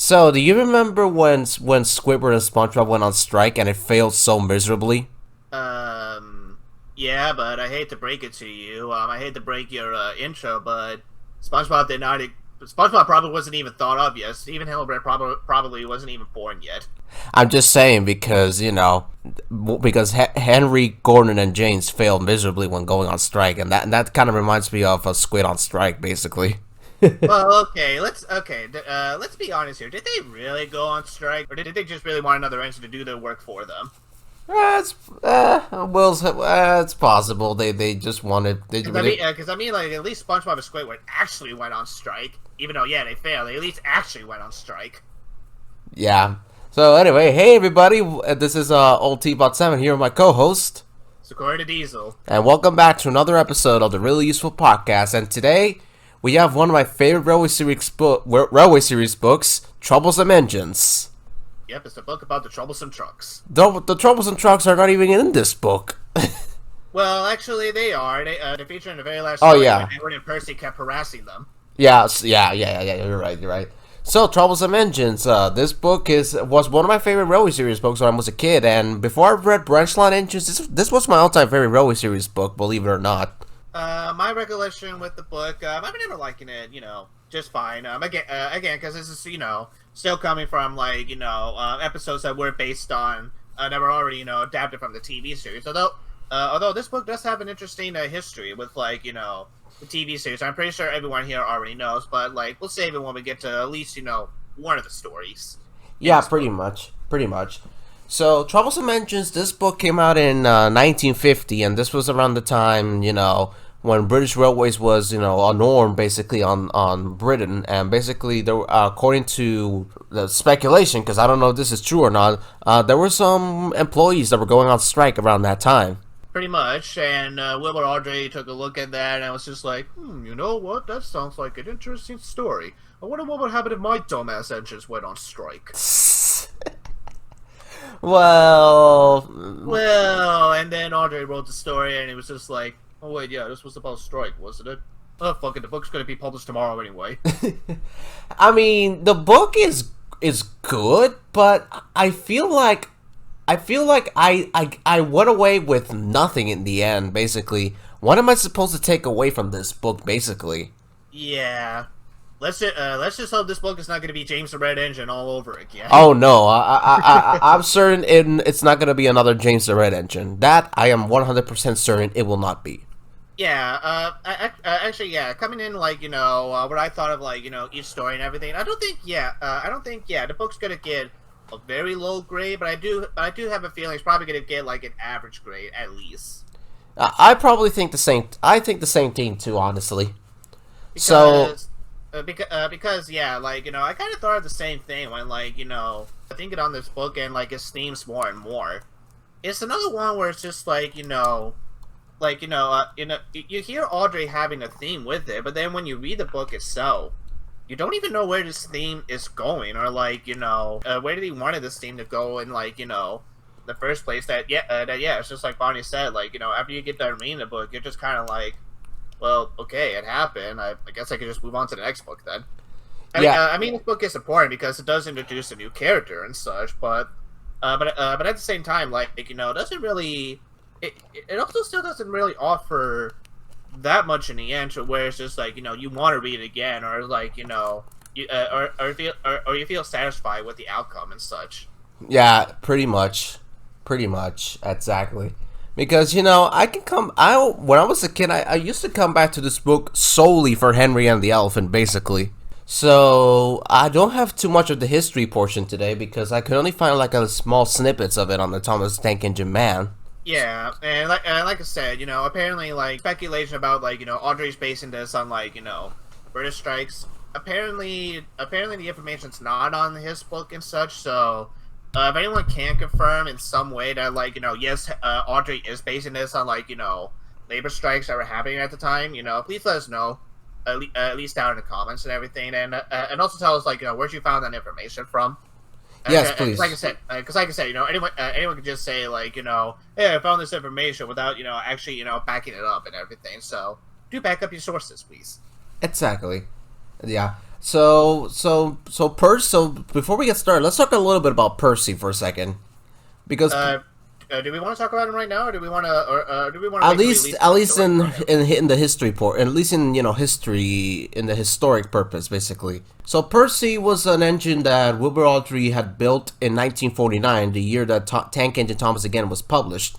So, do you remember when Squidward and SpongeBob went on strike and it failed so miserably? Um, yeah, but I hate to break it to you. I hate to break your intro, but SpongeBob did not. SpongeBob probably wasn't even thought of yet. Steven Hillenbrand probably wasn't even born yet. I'm just saying because because Henry, Gordon, and James failed miserably when going on strike, and that kind of reminds me of a Squid on strike, basically. Well, okay, let's be honest here. Did they really go on strike, or did they just really want another engine to do their work for them? It's possible they just wanted they really. Because I mean, like at least SpongeBob and Squidward actually went on strike. Even though, yeah, they failed. They at least actually went on strike. Yeah. So anyway, hey everybody, this is old T-Bot 7 here with my co-host, Zecoa the Diesel. and welcome back to another episode of the Really Useful Podcast. And today we have one of my favorite Railway Series books, Troublesome Engines. Yep, it's a book about the troublesome trucks. The Troublesome Trucks are not even in this book. Well, actually, they are. They feature in the very last Oh, story yeah. when Edward and Percy kept harassing them. Yeah. You're right. You're right. So, Troublesome Engines. This book was one of my favorite Railway Series books when I was a kid, and before I read Branch Line Engines, this was my all-time favorite Railway Series book. Believe it or not. My recollection with the book, I remember liking it, just fine. Again, because this is, still coming from episodes that were based on that were already, adapted from the TV series. Although this book does have an interesting history with the TV series. I'm pretty sure everyone here already knows, but we'll save it when we get to at least one of the stories. Yeah, pretty much. Pretty much. So, Troublesome Engines, this book came out in 1950, and this was around the time, when British Railways was, a norm, basically, on Britain. And basically, there, according to the speculation, because I don't know if this is true or not, there were some employees that were going on strike around that time. Pretty much, and Wilbur Audrey took a look at that and was just like, you know what, that sounds like an interesting story. I wonder what would happen if my dumbass engines went on strike. Well... Well, and then Audrey wrote the story and it was just like, oh wait, yeah, this was about strike, wasn't it? Oh, fuck it, the book's gonna be published tomorrow anyway. I mean, the book is good, but I went away with nothing in the end, basically. What am I supposed to take away from this book, basically? Yeah. Let's just hope this book is not going to be James the Red Engine all over again. Oh no, I'm certain it's not going to be another James the Red Engine. That I am 100% certain it will not be. Yeah, actually, yeah, coming in, what I thought of, each story and everything, I don't think, the book's gonna get a very low grade, but I do have a feeling it's probably gonna get, an average grade, at least. I probably think the same, I think the same thing too, honestly. Because, yeah, I kind of thought of the same thing when, thinking on this book and, its themes more and more. It's another one where it's just, you hear Audrey having a theme with it, but then when you read the book itself, you don't even know where this theme is going, or where did he wanted this theme to go in, the first place. It's just like Bonnie said, after you get done reading the book, you're just kind of like, well, okay, it happened. I guess I could just move on to the next book then. I mean, this book is important because it does introduce a new character and such, but at the same time, it doesn't really. It also still doesn't really offer that much in the end, to where it's just you want to read it again, or you feel satisfied with the outcome and such. Yeah, pretty much, exactly. Because when I was a kid, I used to come back to this book solely for Henry and the Elephant, basically. So I don't have too much of the history portion today because I could only find a small snippets of it on the Thomas Tank Engine Man. Yeah, and like I said, apparently speculation about Audrey's basing this on British strikes. Apparently the information's not on his book and such. So if anyone can confirm in some way that yes, Audrey is basing this on labor strikes that were happening at the time, please let us know. At least down in the comments and everything, and also tell us where'd you found that information from. Yes, please. Like I said, anyone could just say hey, I found this information without actually backing it up and everything. So do back up your sources, please. Exactly. Yeah. So before we get started, let's talk a little bit about Percy for a second, because Uh, do we want to talk about him right now, or do we want to at wait till we least leave at the least story for him? in the history port, at least in history, in the historic purpose, basically. So Percy was an engine that Wilbur Awdry had built in 1949, the year that Tank Engine Thomas Again was published,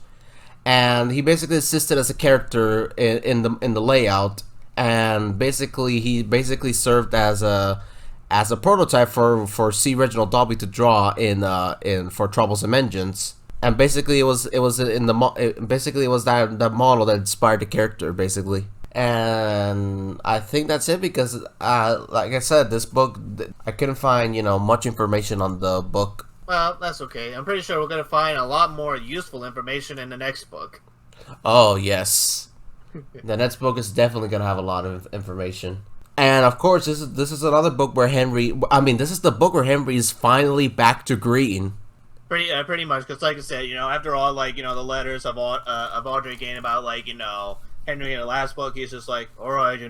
and he basically assisted as a character in the layout, and basically he basically served as a prototype for C. Reginald Dobby to draw in for Troublesome Engines. And basically it was in the basically it was that model that inspired the character basically. And I think that's it because like I said, this book, I couldn't find much information on the book. Well, that's okay. I'm pretty sure we're gonna find a lot more useful information in the next book. Oh yes, the next book is definitely gonna have a lot of information. And of course, this is another book where Henry. I mean, this is the book where Henry is finally back to green. Pretty much, because like I said, after all, the letters of Audrey Gain about Henry in the last book, he's just like, all right,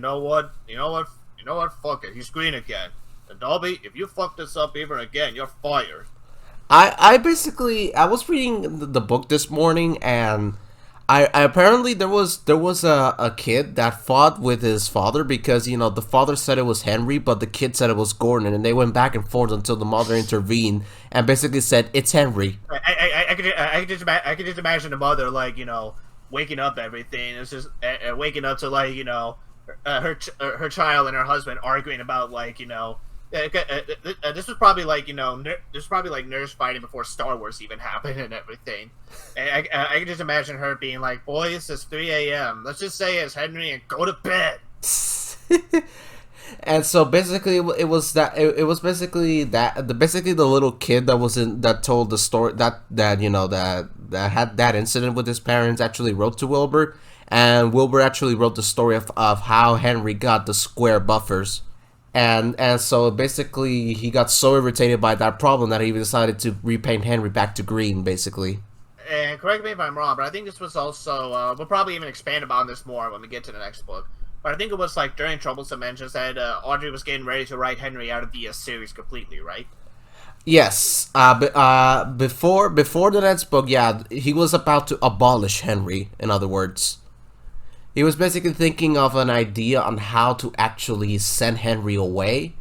fuck it, he's green again. And Dobby, if you fuck this up even again, you're fired. I was reading the book this morning, and I apparently there was a kid that fought with his father because the father said it was Henry, but the kid said it was Gordon, and they went back and forth until the mother intervened and basically said it's Henry. I could just imagine the mother waking up everything. It's just waking up to her child and her husband arguing about this was probably this was probably like nurse fighting before Star Wars even happened and everything. And I can just imagine her being like, "Boys, it's 3 a.m. Let's just say it's Henry and go to bed." And so basically, it was basically basically the little kid that told the story that had that incident with his parents actually wrote to Wilbur, and Wilbur actually wrote the story of how Henry got the square buffers. And so basically he got so irritated by that problem that he decided to repaint Henry back to green, basically. And correct me if I'm wrong, but I think this was also we'll probably even expand about this more when we get to the next book. But I think it was during Troublesome Engines that Audrey was getting ready to write Henry out of the series completely, right? Yes. Before the next book, yeah, he was about to abolish Henry. In other words, he was basically thinking of an idea on how to actually send Henry away.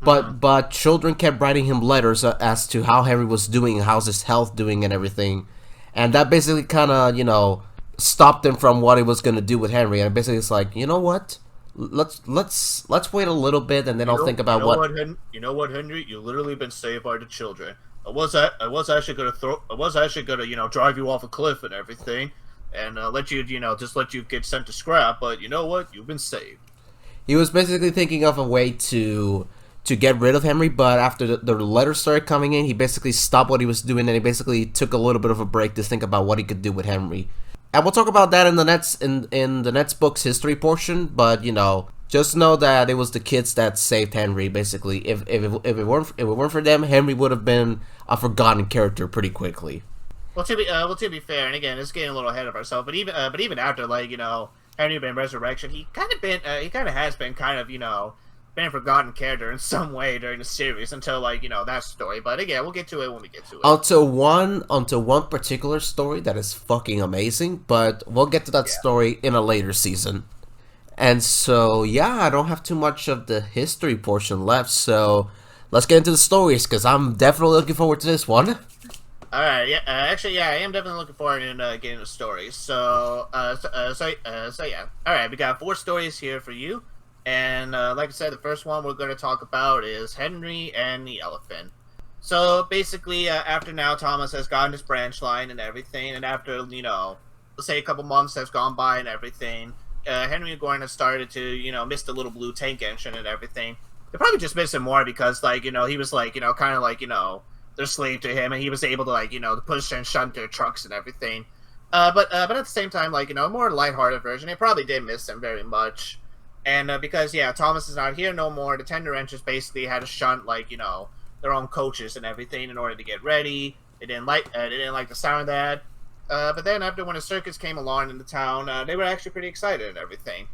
But children kept writing him letters as to how Henry was doing, how's his health doing, and everything, and that basically kind of stopped him from what he was gonna do with Henry. And basically, it's like, you know what? Let's wait a little bit, and then I'll think about what. You know what, Henry? You literally been saved by the children. I was actually gonna drive you off a cliff and everything, and let you let you get sent to scrap. But you know what? You've been saved. He was basically thinking of a way to get rid of Henry, but after the letters started coming in, he basically stopped what he was doing, and he basically took a little bit of a break to think about what he could do with Henry. And we'll talk about that in the next book's history portion. But just know that it was the kids that saved Henry. Basically, if it weren't for them, Henry would have been a forgotten character pretty quickly. Well, to be fair, and again, it's getting a little ahead of ourselves. But even after Henry been resurrection, he kind of has been been a forgotten character in some way during the series until that story. But again, we'll get to it when we get to it. Until one particular story that is fucking amazing, but we'll get to that story in a later season. And so yeah, I don't have too much of the history portion left, so let's get into the stories because I'm definitely looking forward to this one. All right, yeah, actually, yeah, I am definitely looking forward to getting the stories. So yeah, all right, we got 4 stories here for you. And like I said, the first one we're going to talk about is Henry and the Elephant. So basically, after now Thomas has gotten his branch line and everything, and after, let's say a couple months has gone by and everything, Henry and Gordon has started to, miss the little blue tank engine and everything. They probably just miss him more because, he was, kind of they're slave to him, and he was able to, to push and shunt their trucks and everything. But at the same time, a more lighthearted version, they probably did miss him very much. And because Thomas is not here no more, the tender engines basically had to shunt their own coaches and everything in order to get ready. They didn't like the sound of that. But then after when the circus came along in the town, they were actually pretty excited and everything.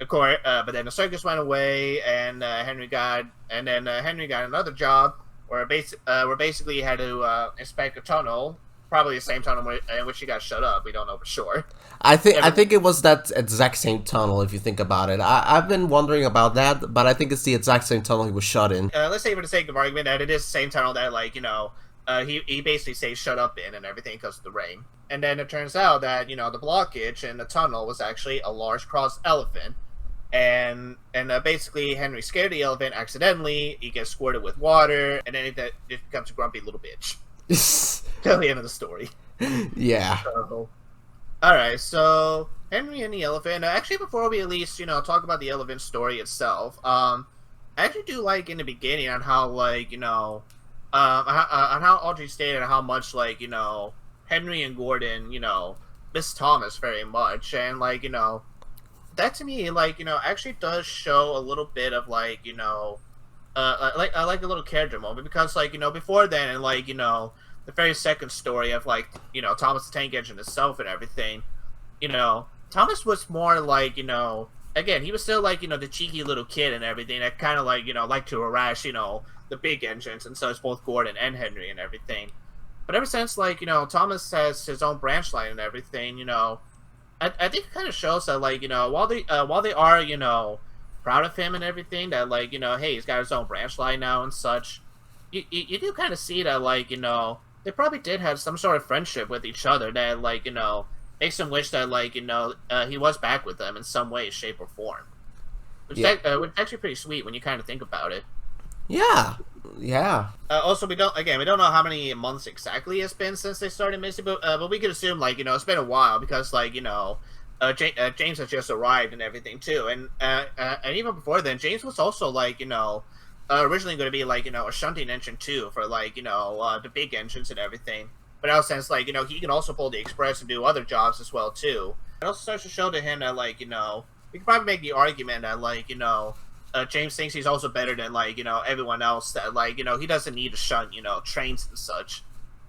of course, but then the circus went away, and Henry got another job where basically he had to inspect a tunnel, probably the same tunnel in which he got shut up. We don't know for sure. I think it was that exact same tunnel. If you think about it, I've been wondering about that, but I think it's the exact same tunnel he was shut in. Let's say for the sake of argument that it is the same tunnel that he basically stays shut up in and everything because of the rain. And then it turns out that the blockage in the tunnel was actually a large crossed elephant. And basically Henry scared the elephant accidentally. He gets squirted with water, and then it becomes a grumpy little bitch. Till the end of the story. Yeah. So, all right. So Henry and the elephant. Actually, before we at least talk about the elephant story itself, I actually do like in the beginning on how on how Audrey stated how much Henry and Gordon miss Thomas very much, and that to me actually does show a little bit of I like a little character moment, because before then, and the very second story of Thomas the Tank Engine itself and everything, Thomas was more again, he was still the cheeky little kid and everything that kind of liked to harass the big engines, and so it's both Gordon and Henry and everything. But ever since Thomas has his own branch line and everything, I think it kind of shows that while they are proud of him and everything, that hey, he's got his own branch line now and such, you do kind of see that they probably did have some sort of friendship with each other that makes him wish that he was back with them in some way, shape, or form, which is actually pretty sweet when you kind of think about it. Yeah. Yeah. Also, we don't know how many months exactly it's been since they started missing, but we could assume it's been a while, because James has just arrived and everything too, and even before then, James was also originally going to be a shunting engine too for the big engines and everything. But now since he can also pull the express and do other jobs as well too, it also starts to show to him that we can probably make the argument that James thinks he's also better than everyone else, that he doesn't need to shunt trains and such.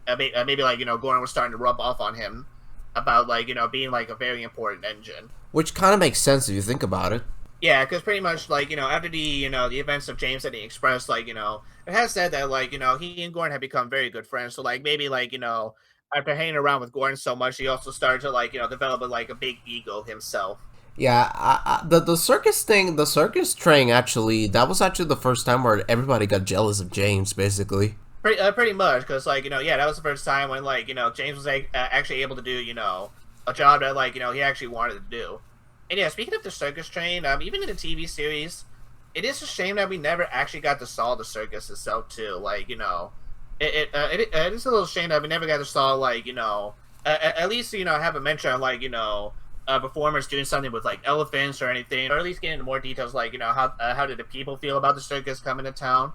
Maybe Gordon was starting to rub off on him about being a very important engine, which kind of makes sense if you think about it. Yeah, because pretty much after the the events of James at the Express, it has said that he and Gordon have become very good friends. So maybe after hanging around with Gordon so much, he also started to develop a big ego himself. Yeah, the circus thing, the circus train, actually, that was actually the first time where everybody got jealous of James, basically. Pretty much, because that was the first time when James was actually able to do a job that he actually wanted to do. And yeah, speaking of the circus train, even in the TV series, it is a shame that we never actually got to saw the circus itself too. It is a little shame that we never got to saw at least have a mention on performers doing something with elephants or anything, or at least get into more details how did the people feel about the circus coming to town.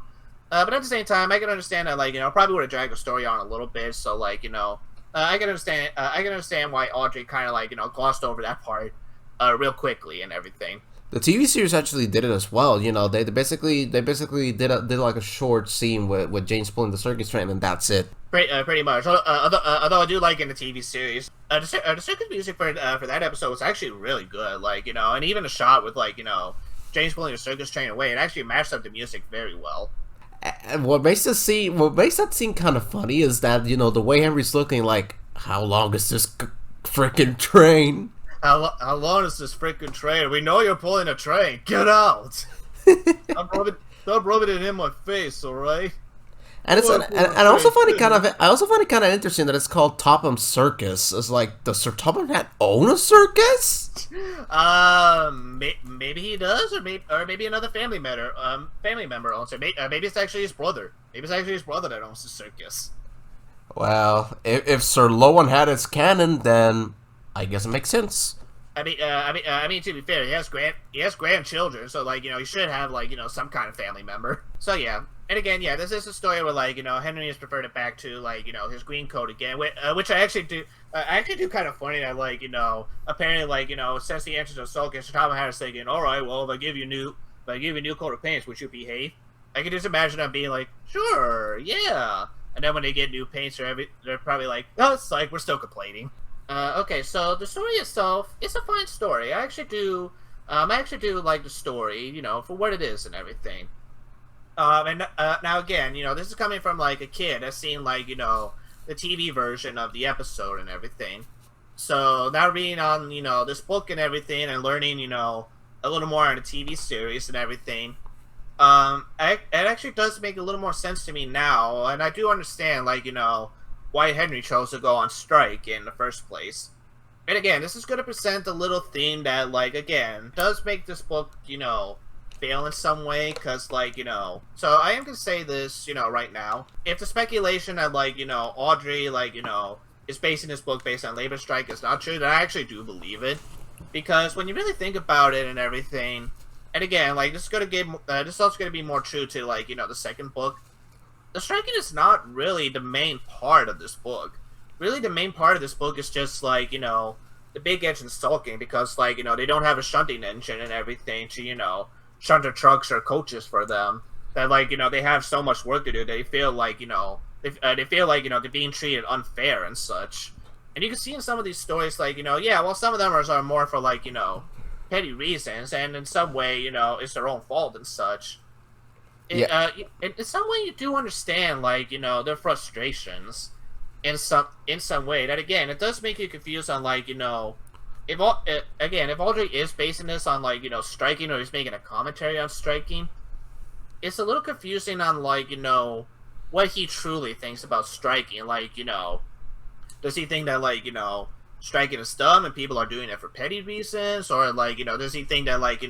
But at the same time, I can understand that probably would have dragged the story on a little bit. So I can understand why Audrey kind of glossed over that part real quickly and everything. The TV series actually did it as well. They basically did a short scene with James pulling the circus train, and that's it. Pretty much. Although I do like in the TV series, the circus music for that episode was actually really good. And even the shot with James pulling the circus train away, it actually matched up the music very well. And what makes that scene kind of funny is that the way Henry's looking, how long is this freaking train? How long is this freaking train? We know you're pulling a train. Get out! Stop rubbing it in my face, all right? And I also find it kind of interesting that it's called Topham Circus. It's does Sir Topham Hatt own a circus? Maybe he does, or maybe another family member owns it. Maybe it's actually his brother. Maybe it's actually his brother that owns the circus. Well, if Sir Lowen Hatt is canon, then I guess it makes sense. I mean, to be fair, he has grandchildren, so he should have some kind of family member. So yeah. And again, yeah, this is a story where Henry has preferred it back to his green coat again, which I actually do kind of funny that apparently since the entrance of Sulkin, Sir Hatt is thinking, all right, well, if I give you a new coat of paints, would you behave? I can just imagine them being like, sure, yeah, and then when they get new paints, they're probably like, oh, it's we're still complaining. Okay, so the story itself is a fine story. I actually do I actually do like the story, for what it is and everything. And now again, this is coming from like a kid that's seen like the TV version of the episode and everything. So now reading on this book and everything, and learning a little more on the TV series and everything. It actually does make a little more sense to me now, and I do understand like why Henry chose to go on strike in the first place. And again, this is going to present a little theme that, like, again, does make this book, fail in some way, because, like, so I am going to say this, right now. If the speculation that, like, Audrey, like, is basing this book based on labor strike is not true, then I actually do believe it. Because when you really think about it and everything, and again, like, this is going to give, this is also going to be more true to, like, the second book. The striking is not really the main part of this book. Really, the main part of this book is just, like, the big engine sulking because, like, they don't have a shunting engine and everything to, shunt their trucks or coaches for them. That, like, they have so much work to do. They feel like, they feel like, they're being treated unfair and such. And you can see in some of these stories, like, yeah, well, some of them are more for, like, petty reasons, and in some way, it's their own fault and such. Yeah. In some way, you do understand, like, their frustrations. In some way, that again, it does make you confused on like if Audrey is basing this on like striking, or he's making a commentary on striking, it's a little confusing on like what he truly thinks about striking. Like does he think that like striking is dumb and people are doing it for petty reasons, or like does he think that like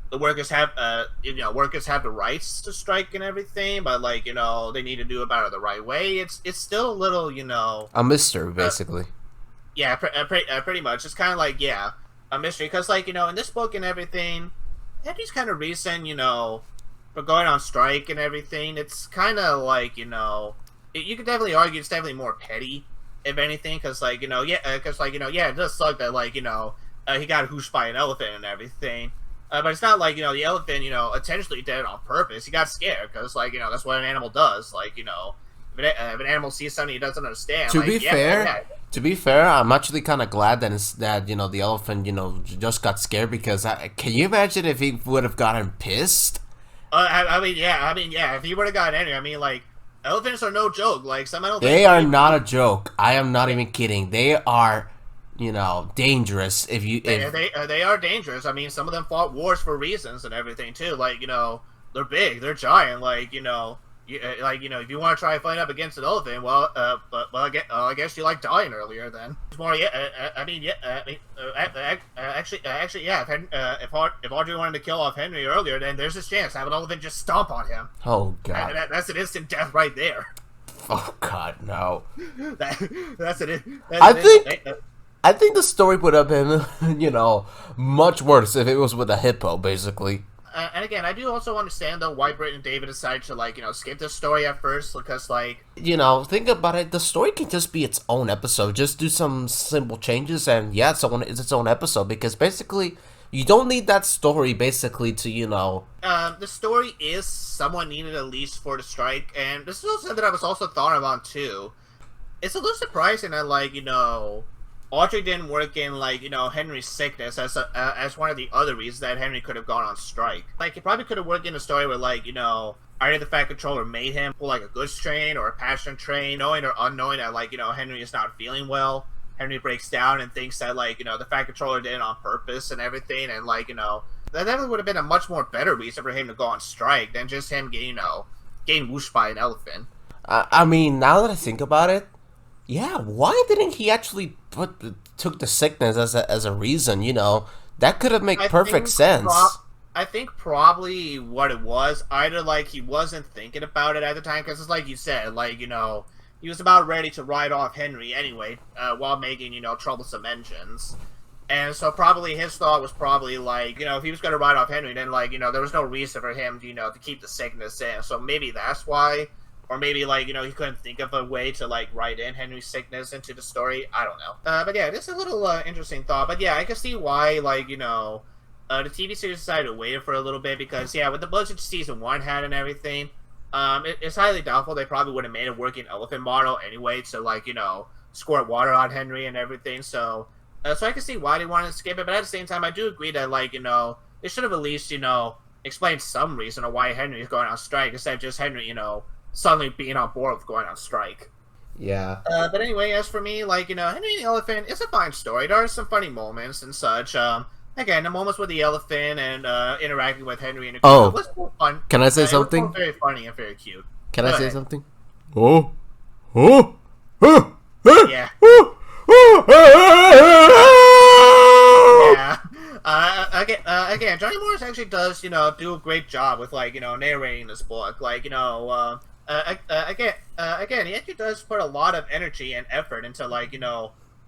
the workers have workers have the rights to strike and everything, but like they need to do about it the right way. It's still a little a mystery basically. Yeah, pretty much. It's kind of like a mystery because like in this book and everything, Henry's kind of reason for going on strike and everything. It's kind of like you could definitely argue it's definitely more petty if anything, because like it does suck that like he got hooshed by an elephant and everything. But it's not like, the elephant, intentionally did it on purpose. He got scared because, like, that's what an animal does. Like, if an animal sees something he doesn't understand. To be fair, I'm actually kind of glad that the elephant, just got scared because can you imagine if he would have gotten pissed? I mean, if he would have gotten angry, I mean, like, elephants are no joke. Like, some elephants... They are not a joke. I am not even kidding. They are... dangerous. They are dangerous. I mean, some of them fought wars for reasons and everything too. Like, they're big, they're giant. Like, if you want to try fighting up against an elephant, well, I guess you like dying earlier then. It's more, actually, yeah. If Audrey wanted to kill off Henry earlier, then there's this chance have an elephant just stomp on him. Oh God, that's an instant death right there. Oh God, no. That's it. I think the story would have been, much worse if it was with a hippo, basically. And again, I do also understand, though, why Britt and David decided to, like, skip this story at first, because, like... think about it, the story can just be its own episode. Just do some simple changes, and yeah, it's its own episode, because basically, you don't need that story, basically, to, The story is somewhat needed, at least, for the strike, and this is also something I was also thought about, too. It's a little surprising that, like, Audrey didn't work in, like, Henry's sickness as one of the other reasons that Henry could have gone on strike. Like, it probably could have worked in a story where, like, either the Fat Controller made him pull, like, a goods train or a passenger train, knowing or unknowing that, like, Henry is not feeling well. Henry breaks down and thinks that, like, the Fat Controller did it on purpose and everything, and, like, that would have been a much more better reason for him to go on strike than just him getting, getting whooshed by an elephant. I mean, now that I think about it, yeah, why didn't he actually took the sickness as a reason? That could have made perfect sense. I think probably what it was, either like he wasn't thinking about it at the time, because it's like you said, like he was about ready to ride off Henry anyway, while making Troublesome Engines, and so probably his thought was probably like if he was going to ride off Henry, then like there was no reason for him to keep the sickness in, so maybe that's why. Or maybe, like, he couldn't think of a way to, like, write in Henry's sickness into the story. I don't know. But yeah, this is a little interesting thought. But yeah, I can see why, like, the TV series decided to wait for a little bit. Because, yeah, with the budget Season 1 had and everything, it's highly doubtful they probably would have made a working elephant model anyway to, like, squirt water on Henry and everything. So, So I can see why they wanted to skip it, but at the same time, I do agree that, like, they should have at least, explained some reason of why Henry is going on strike instead of just Henry, suddenly being on board with going on strike. Yeah. But anyway, as for me, like, Henry and the Elephant is a fine story. There are some funny moments and such. Again, the moments with the elephant and interacting with Henry and the Oh, was fun. can I say It something? was very funny and very cute. Can Go I say ahead. something? Oh, oh, Yeah. Yeah. Again, Johnny Morris actually does, do a great job with, like, narrating this book. Like, again, he actually does put a lot of energy and effort into, like,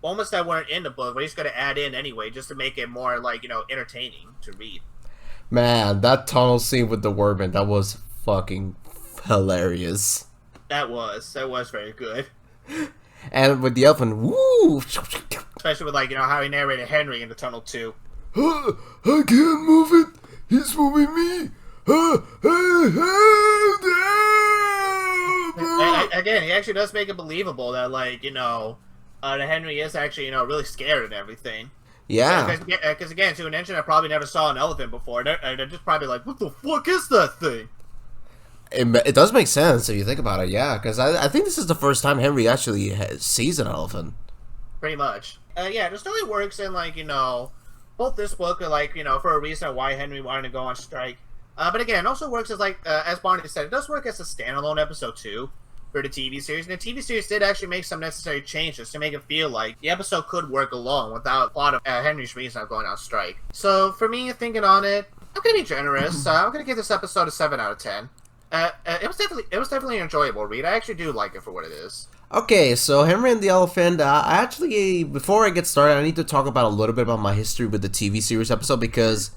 moments that weren't in the book, but he's going to add in anyway, just to make it more, like, entertaining to read. Man, that tunnel scene with the workman, that was fucking hilarious. That was very good. And with the elephant, woo! Especially with, like, how he narrated Henry in the tunnel too. I can't move it. He's moving me. Again, he actually does make it believable that, like, that Henry is actually, really scared and everything. Yeah. Because again, to an engine that probably never saw an elephant before, they're just probably like, what the fuck is that thing? It does make sense if you think about it, yeah. Because I think this is the first time Henry actually sees an elephant. Pretty much. Yeah, the story works in, like, both this book are, like, for a reason why Henry wanted to go on strike. But again, it also works as, like, as Barney said, it does work as a standalone episode too for the TV series. And the TV series did actually make some necessary changes to make it feel like the episode could work alone without a plot of Henry's reason of going on strike. So for me, thinking on it, I'm gonna be generous. I'm gonna give this episode a 7 out of 10. It was definitely an enjoyable read. I actually do like it for what it is. Okay, so Henry and the Elephant, I actually, before I get started, I need to talk about a little bit about my history with the TV series episode because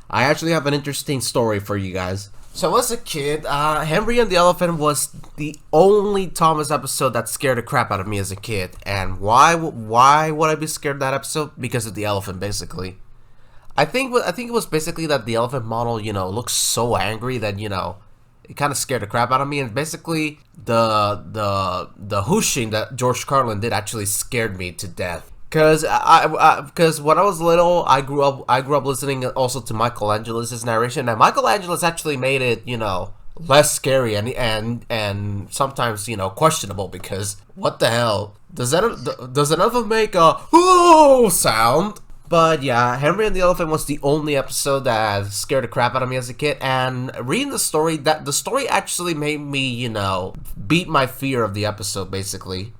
I actually have an interesting story for you guys. So as a kid, Henry and the Elephant was the only Thomas episode that scared the crap out of me as a kid. And why would I be scared of that episode? Because of the elephant, basically. I think it was basically that the elephant model, looks so angry that, it kind of scared the crap out of me, and basically the whooshing that George Carlin did actually scared me to death. Cause when I was little, I grew up listening also to Michelangelo's narration, and Michelangelo's actually made it less scary and sometimes questionable, because what the hell does an elephant make a "oh" sound? But yeah, Henry and the Elephant was the only episode that scared the crap out of me as a kid, and reading the story, actually made me, beat my fear of the episode, basically.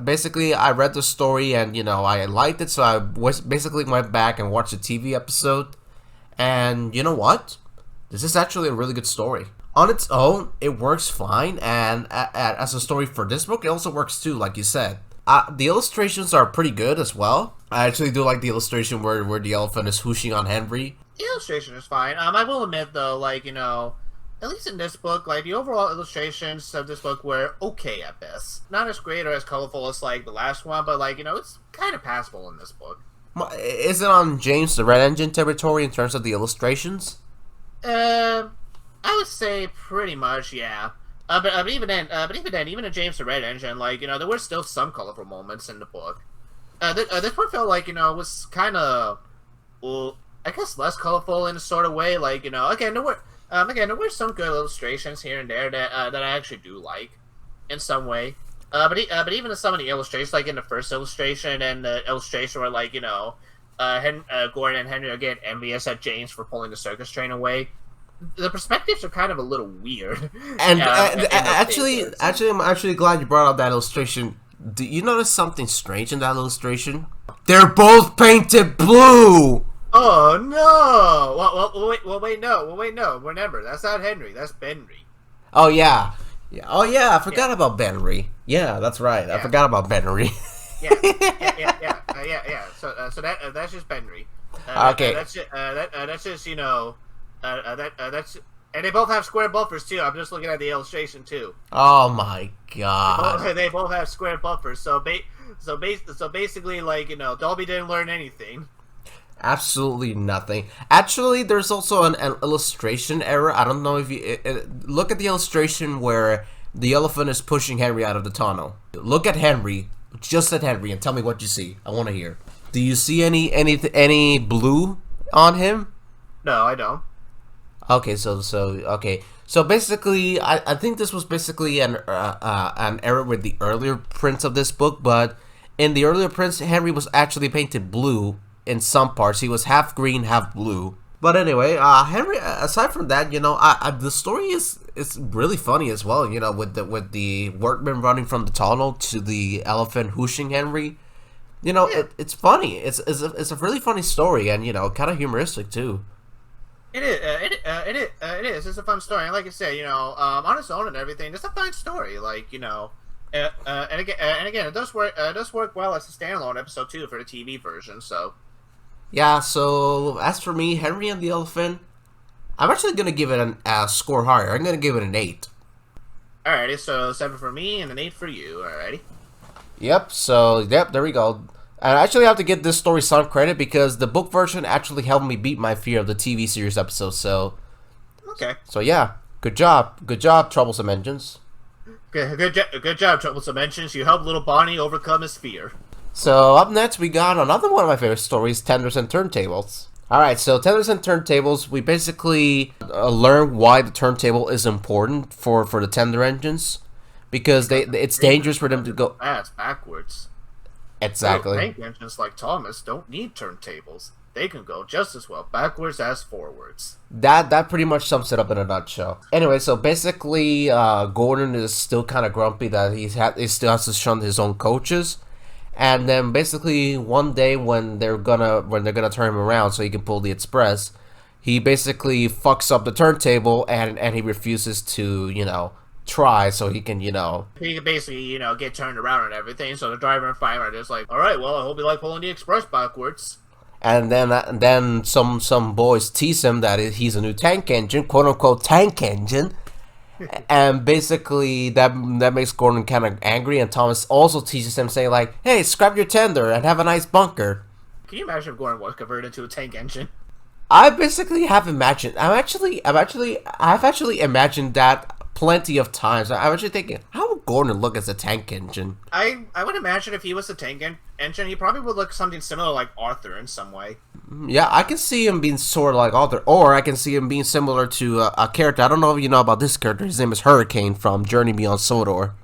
Basically, I read the story and, I liked it, so I basically went back and watched the TV episode, and you know what? This is actually a really good story. On its own, it works fine, and as a story for this book, it also works too, like you said. The illustrations are pretty good as well. I actually do like the illustration where the elephant is whooshing on Henry. The illustration is fine. I will admit though, like, at least in this book, like, the overall illustrations of this book were okay at best. Not as great or as colorful as, like, the last one, but, like, it's kind of passable in this book. Is it on James the Red Engine territory in terms of the illustrations? I would say pretty much, yeah. But even then, even in James the Red Engine, like, there were still some colorful moments in the book. This one felt like, was kind of, well, I guess less colorful in a sort of way. Like, again, there were some good illustrations here and there that I actually do like, in some way. But even in some of the illustrations, like in the first illustration and the illustration where, like, Gordon and Henry are getting envious at James for pulling the circus train away, the perspectives are kind of a little weird. And actually, I'm actually glad you brought up that illustration. Do you notice something strange in that illustration? They're both painted blue! Oh no! Wait, no. Remember, that's not Henry. That's Benry. Oh yeah. I forgot about Benry. Yeah, that's right. Yeah. I forgot about Benry. Yeah. So that's just Benry. Okay. That's just that's. And they both have square buffers too. I'm just looking at the illustration too. Oh my god. They both have square buffers. So basically, like, Dolby didn't learn anything. Absolutely nothing. Actually, there's also an illustration error. I don't know if you look at the illustration where the elephant is pushing Henry out of the tunnel. Look at Henry, just at Henry, and tell me what you see. I want to hear. Do you see any blue on him? No, I don't. Okay, so basically, I think this was basically an error with the earlier prints of this book, but in the earlier prints, Henry was actually painted blue in some parts. He was half green, half blue. But anyway, Henry. Aside from that, the story is really funny as well. With the workman running from the tunnel to the elephant hooshing Henry. Yeah. It's funny. It's a really funny story, and kind of humoristic too. It is. It is. It's a fun story, and like I said, on its own and everything, it's a fine story. And again, it does work. It does work well as a standalone episode too for the TV version. So. Yeah. So as for me, Henry and the Elephant, I'm actually gonna give it a score higher. I'm gonna give it an 8. Alrighty, so 7 for me and an 8 for you. Alrighty. Yep. So there we go. I actually have to give this story some credit because the book version actually helped me beat my fear of the TV series episodes. So. Okay. So yeah, good job, Troublesome Engines. Good job, Troublesome Engines. You helped little Bonnie overcome his fear. So up next, we got another one of my favorite stories, Tenders and Turntables. Alright, so Tenders and Turntables, we basically learn why the turntable is important for the tender engines. Because it's dangerous for them to go... That's backwards. Exactly. Tank engines like Thomas don't need turntables. They can go just as well backwards as forwards. That pretty much sums it up in a nutshell. Anyway, so basically, Gordon is still kind of grumpy that he still has to shun his own coaches. And then basically one day when they're gonna turn him around so he can pull the express, he basically fucks up the turntable and he refuses to try so he can He can basically get turned around and everything. So the driver and fireman are just like, all right, well, I hope you like pulling the express backwards. And then some boys tease him that he's a new tank engine, quote unquote tank engine. And basically, that makes Gordon kind of angry, and Thomas also teases him, saying like, "Hey, scrap your tender and have a nice bunker." Can you imagine if Gordon was converted into a tank engine? I basically have imagined. I've actually imagined that plenty of times. I'm actually thinking, how would Gordon look as a tank engine? I would imagine if he was a tank engine, he probably would look something similar like Arthur in some way. Yeah, I can see him being sort of like Arthur, or I can see him being similar to a character. I don't know if you know about this character. His name is Hurricane from Journey Beyond Sodor.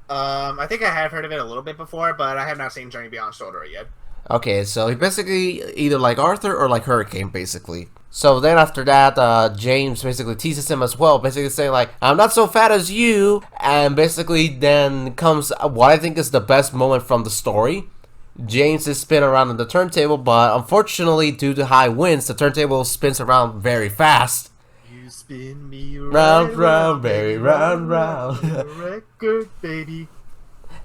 I think I have heard of it a little bit before, but I have not seen Journey Beyond Sodor yet. Okay, so he basically either like Arthur or like Hurricane, basically. So then after that, James basically teases him as well, basically saying like, "I'm not so fat as you," and basically then comes what I think is the best moment from the story. James is spinning around on the turntable, but unfortunately, due to high winds, the turntable spins around very fast. You spin me round, round, very round, round. Record, baby.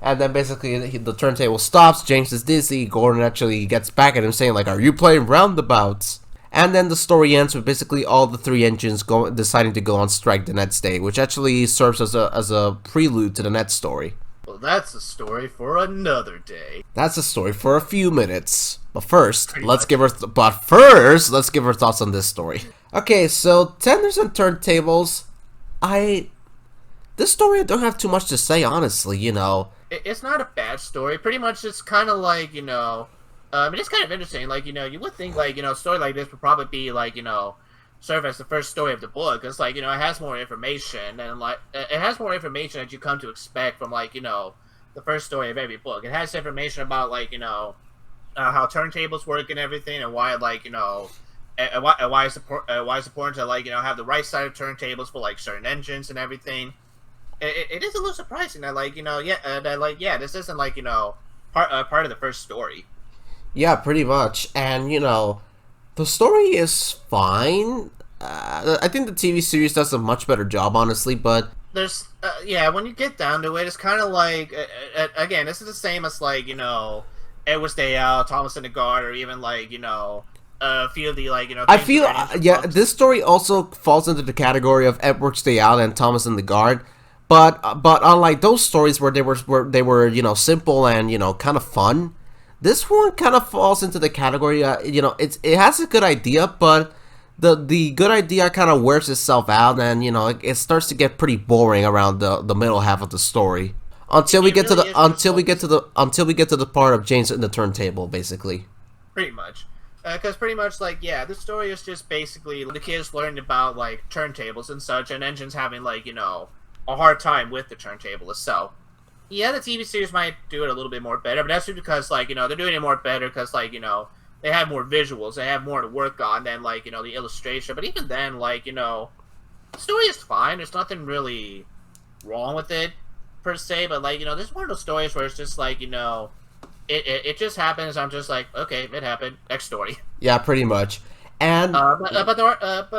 And then basically the turntable stops. James is dizzy. Gordon actually gets back at him, saying like, "Are you playing roundabouts?" And then the story ends with basically all the 3 engines deciding to go on strike the next day, which actually serves as a prelude to the next story. Well, that's a story for another day. That's a story for a few minutes. But first, let's give our thoughts on this story. Okay, so Tenders and Turntables, this story I don't have too much to say, honestly. It's not a bad story. Pretty much, it's kind of like it's kind of interesting. Like you would think like a story like this would probably be like serve as the first story of the book, because like it has more information, and like it has more information that you come to expect from like the first story of every book. It has information about like how turntables work and everything, and why like and why it's important to like have the right side of turntables for like certain engines and everything. It is a little surprising that like this isn't like part of the first story. Yeah, pretty much. And the story is fine. I think the TV series does a much better job, honestly, but there's when you get down to it, it's kind of like again, this is the same as like Edward's Day Out, Thomas and the Guard, or even like a few of the like I feel this story also falls into the category of Edward's Day Out and Thomas and the Guard, but unlike those stories where they were simple and kind of fun, this one kind of falls into the category. It has a good idea, but the good idea kind of wears itself out, and it starts to get pretty boring around the middle half of the story until we get to the part of James in the turntable, basically. pretty much. Because pretty much, like, yeah, the story is just basically the kids learning about, like, turntables and such, and engines having, like, a hard time with the turntable itself. Yeah, the TV series might do it a little bit more better, but that's just because, like, they're doing it more better because, like, they have more visuals, they have more to work on than, like, the illustration. But even then, like, the story is fine. There's nothing really wrong with it, per se, but, like, this is one of those stories where it's just, like, it just happens. I'm just like, okay, it happened. Next story. Yeah, pretty much. And But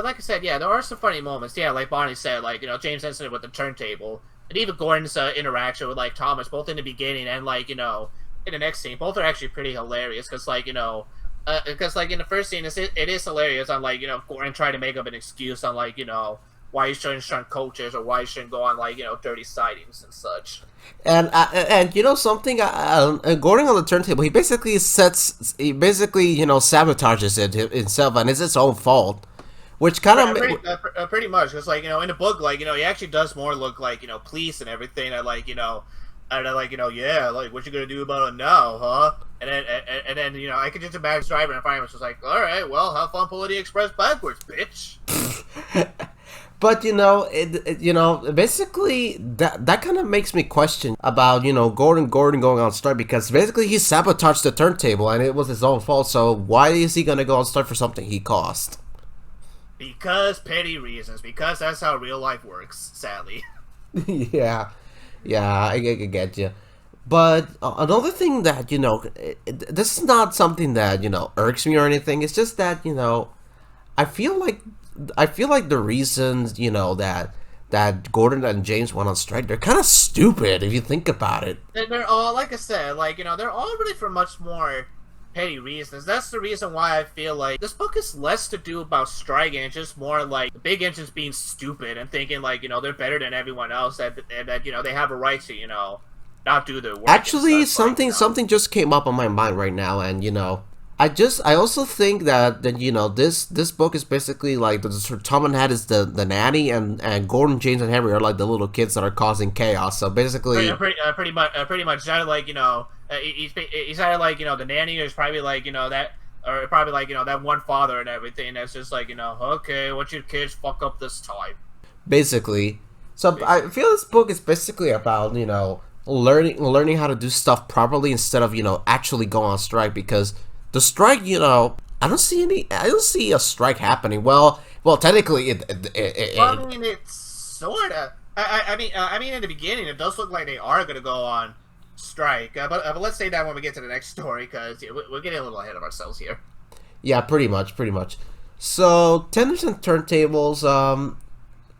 like I said, yeah, there are some funny moments. Yeah, like Bonnie said, like James' incident with the turntable, and even Gordon's interaction with like Thomas, both in the beginning and like in the next scene, both are actually pretty hilarious because like because like in the first scene, it is hilarious on like Gordon trying to make up an excuse on like why you shouldn't shunt coaches or why you shouldn't go on like dirty sightings and such. And something, Gordon on the turntable, he basically sabotages it himself, and it's his own fault, which kind of pretty much because like in the book, like he actually does more look like police and everything, and like and then like yeah, like what you gonna do about it now, huh? And then I could just imagine driving and fireman was just like, all right, well, have fun pulling the express backwards, bitch. But basically that kind of makes me question about Gordon going on strike, because basically he sabotaged the turntable and it was his own fault. So why is he gonna go on strike for something he caused? Because petty reasons. Because that's how real life works. Sadly. yeah, I get you. But another thing that this is not something that irks me or anything. It's just that I feel like the reasons that Gordon and James went on strike, they're kind of stupid if you think about it. They're all, like I said, like they're all really for much more petty reasons. That's the reason why I feel like this book is less to do about striking. It's just more like the big engines being stupid and thinking like they're better than everyone else, and that they have a right to not do their work. Actually, something just came up on my mind right now, and I also think that this book is basically like Tom and Hat is the nanny, and Gordon, James, and Henry are like the little kids that are causing chaos. So basically, pretty much. It's either like he's either like the nanny, or it's probably like that, or probably like that one father and everything. That's just like okay, what your kids fuck up this time. Basically, so I feel this book is basically about learning how to do stuff properly instead of actually go on strike, because the strike, I don't see a strike happening. Well, technically, I mean, it's sort of. I mean, in the beginning, it does look like they are going to go on strike. But let's say that when we get to the next story, because we're getting a little ahead of ourselves here. Yeah, pretty much. So, Tenders and Turntables.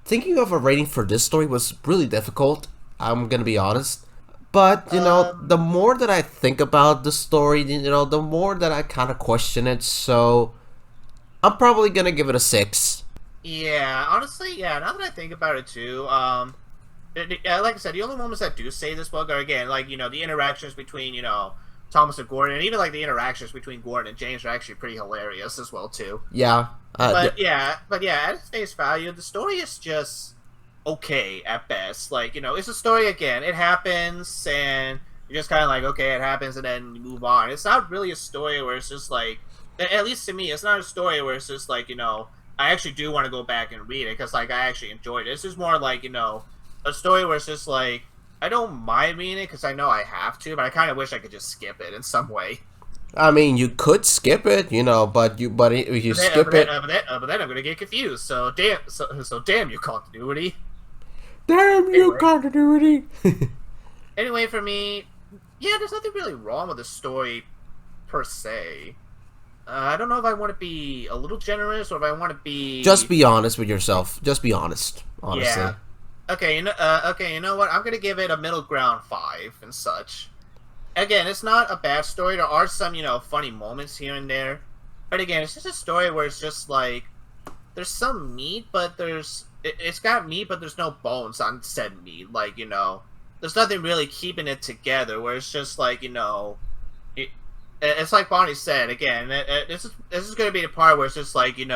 Thinking of a rating for this story was really difficult. I'm gonna be honest. But, the more that I think about the story, the more that I kind of question it. So, I'm probably going to give it a 6. Yeah, honestly, yeah, now that I think about it, too, like I said, the only moments that do save this book are, again, like, the interactions between, Thomas and Gordon, and even, like, the interactions between Gordon and James are actually pretty hilarious as well, too. Yeah. But at its face value, the story is just okay at best. Like it's a story, again, it happens and you're just kind of like, okay, it happens, and then you move on. It's not really a story where it's just like, at least to me, it's not a story where it's just like I actually do want to go back and read it because like I actually enjoyed it. This is more like a story where it's just like I don't mind reading it because I know I have to, but I kind of wish I could just skip it in some way. I mean, you could skip it, but if you skip it, but then I'm gonna get confused. So damn you, continuity. Damn you, continuity. Anyway, for me, yeah, there's nothing really wrong with the story per se. I don't know if I want to be a little generous or if I want to be. Just be honest with yourself. Just be honest. Honestly. Yeah. Okay. Okay. You know what? I'm gonna give it a middle ground 5 and such. Again, it's not a bad story. There are some funny moments here and there, but again, it's just a story where it's just like there's some meat, but it's got meat, but there's no bones on said meat. Like there's nothing really keeping it together. Where it's just like it's like Bonnie said again. This is going to be the part where it's just like you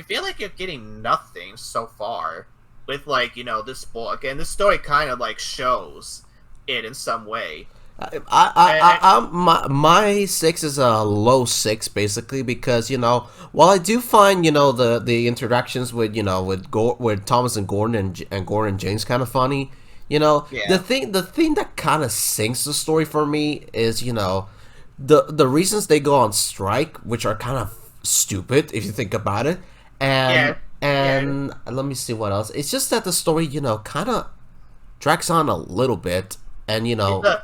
feel like you're getting nothing so far with like this book, and this story kind of like shows it in some way. My six is a low six basically because while I do find the interactions with with Thomas and Gordon and Gordon and James kind of funny, Yeah. the thing that kind of sinks the story for me is the reasons they go on strike, which are kind of stupid if you think about it, and Yeah. Yeah. and let me see what else. It's just that the story kind of drags on a little bit, and It does.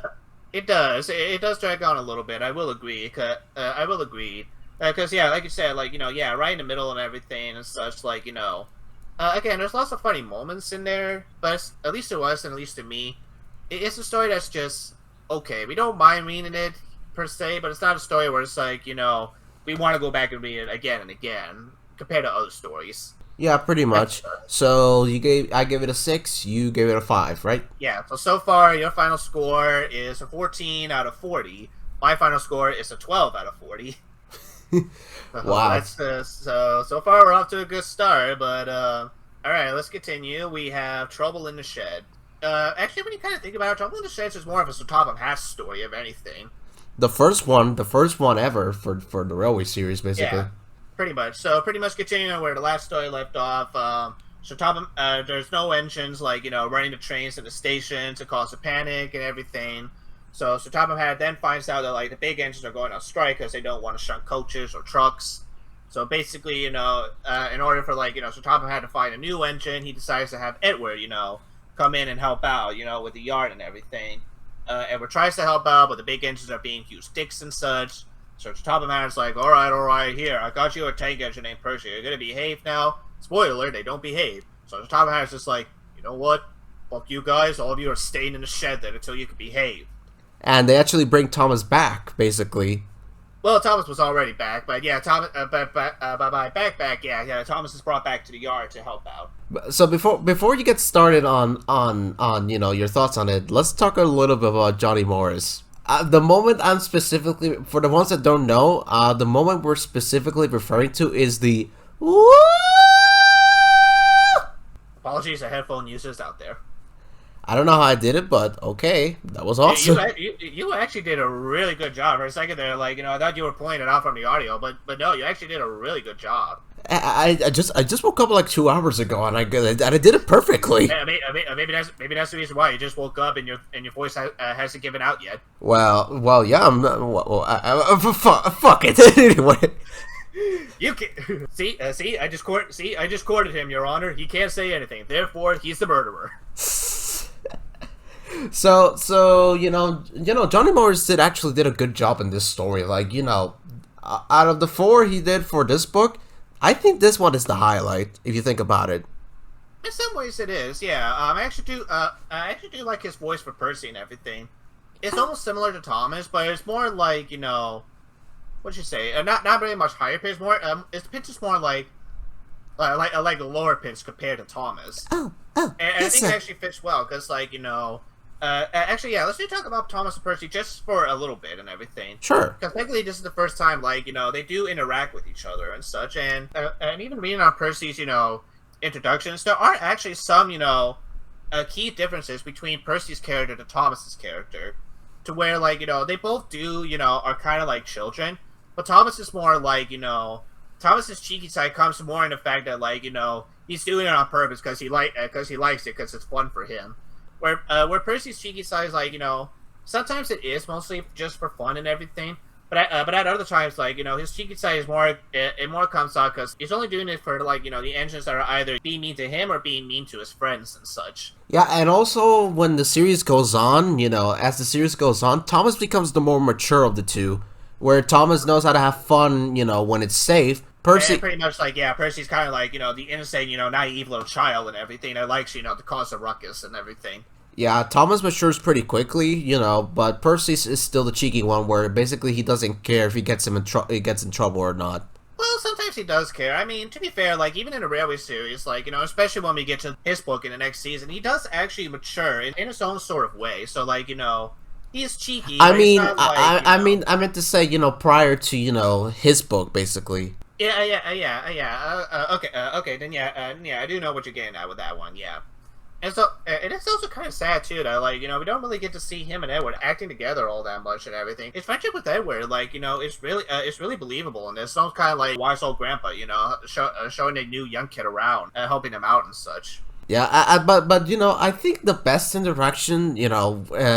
It does. It does drag on a little bit. I will agree. I will agree. Because yeah, like you said, like yeah, right in the middle and everything and such. Like again, there's lots of funny moments in there, but at least to us and at least to me, it's a story that's just okay. We don't mind reading it per se, but it's not a story where it's like we want to go back and read it again and again compared to other stories. Yeah, pretty much. So I gave it a 6. You gave it a 5, right? Yeah, so far your final score is a 14 out of 40. My final score is a 12 out of 40. Wow. That's so far we're off to a good start, but all right, let's continue. We have Trouble in the Shed. Actually, when you kind of think about it, Trouble in the Shed is more of a Sotop Hass story of anything. The first one ever for the Railway series, basically. Yeah, pretty much. So pretty much continuing where the last story left off. There's no engines like running the trains at the station to cause a panic and everything. So Topham Hatt then finds out that like the big engines are going on strike because they don't want to shunt coaches or trucks. So basically, in order for Topham Hatt to find a new engine, he decides to have Edward, come in and help out, with the yard and everything. Edward tries to help out, but the big engines are being huge dicks and such. So Topham Hatt's like, all right, here, I got you a tank engine named Percy. You're gonna behave now. Spoiler: they don't behave. So Topham Hatt's just like, you know what? Fuck you guys. All of you are staying in the shed then until you can behave. And they actually bring Thomas back, basically. Well, Thomas was already back, but yeah, Thomas, Thomas is brought back to the yard to help out. So before you get started on your thoughts on it, let's talk a little bit about Johnny Morris. The moment I'm specifically, for the ones that don't know, the moment we're specifically referring to is the woo! Apologies to headphone users out there. I don't know how I did it, but okay, that was awesome. You actually did a really good job. For a second there, I thought you were pulling it out from the audio, but no, you actually did a really good job. I just woke up like 2 hours ago, and I did it perfectly. Maybe that's the reason why you just woke up and your voice hasn't given out yet. Well, yeah. Fuck it anyway. You can see. I just courted him, Your Honor. He can't say anything. Therefore, he's the murderer. So Johnny Morris actually did a good job in this story. Out of the 4 he did for this book, I think this one is the highlight. If you think about it, in some ways it is. Yeah. I actually do like his voice for Percy and everything. It's almost similar to Thomas, but it's more like what'd you say? Not very much higher pitch. More its pitch is more like a lower pitch compared to Thomas. And I think it actually fits well because actually, yeah, let's talk about Thomas and Percy just for a little bit and everything. Sure. Because technically, this is the first time, they do interact with each other and such. And even reading on Percy's, introductions, there are actually some, key differences between Percy's character to Thomas's character. To where, they both do, are kind of like children. But Thomas is more Thomas's cheeky side comes more in the fact that, he's doing it on purpose because he likes it because it's fun for him. Where Percy's cheeky side is sometimes it is mostly just for fun and everything, but at other times his cheeky side is more it more comes out because he's only doing it for the engines that are either being mean to him or being mean to his friends and such. Yeah, and also when the series goes on, as the series goes on, Thomas becomes the more mature of the two, where Thomas knows how to have fun, when it's safe. Percy, and pretty much Percy's kind of the innocent, naive little child and everything that likes, to cause a ruckus and everything. Yeah, Thomas matures pretty quickly, but Percy is still the cheeky one, where basically he doesn't care if he gets in trouble or not. Well, sometimes he does care. I mean, to be fair, even in the Railway series, especially when we get to his book in the next season, he does actually mature in his own sort of way. So, he's cheeky. I meant to say, prior to, his book, basically. Yeah. Okay. Then yeah, I do know what you're getting at with that one. Yeah, And so it is also kind of sad too that like we don't really get to see him and Edward acting together all that much and everything. His friendship with Edward, like it's really believable, and it's almost kind of like wise old grandpa, showing a new young kid around, helping him out and such. Yeah, but I think the best interaction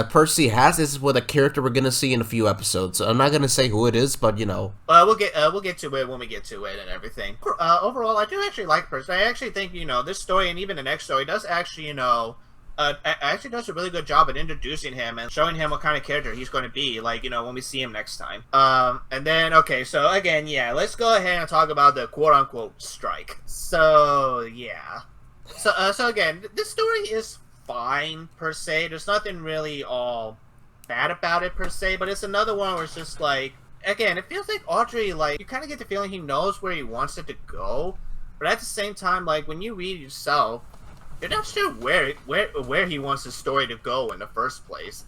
Percy has is with a character we're gonna see in a few episodes. I'm not gonna say who it is, but we'll get to it when we get to it and everything. Overall, I do actually like Percy. I actually think this story and even the next story does actually actually does a really good job at introducing him and showing him what kind of character he's going to be, like, when we see him next time. And then, okay, so again, yeah, let's go ahead and talk about the quote-unquote strike. So, yeah. So again, this story is fine, per se. There's nothing really all bad about it, per se, but it's another one where it's just like, again, it feels like Audrey, like, you kind of get the feeling he knows where he wants it to go, but at the same time, like, when you read it yourself, you're not sure where he wants the story to go in the first place.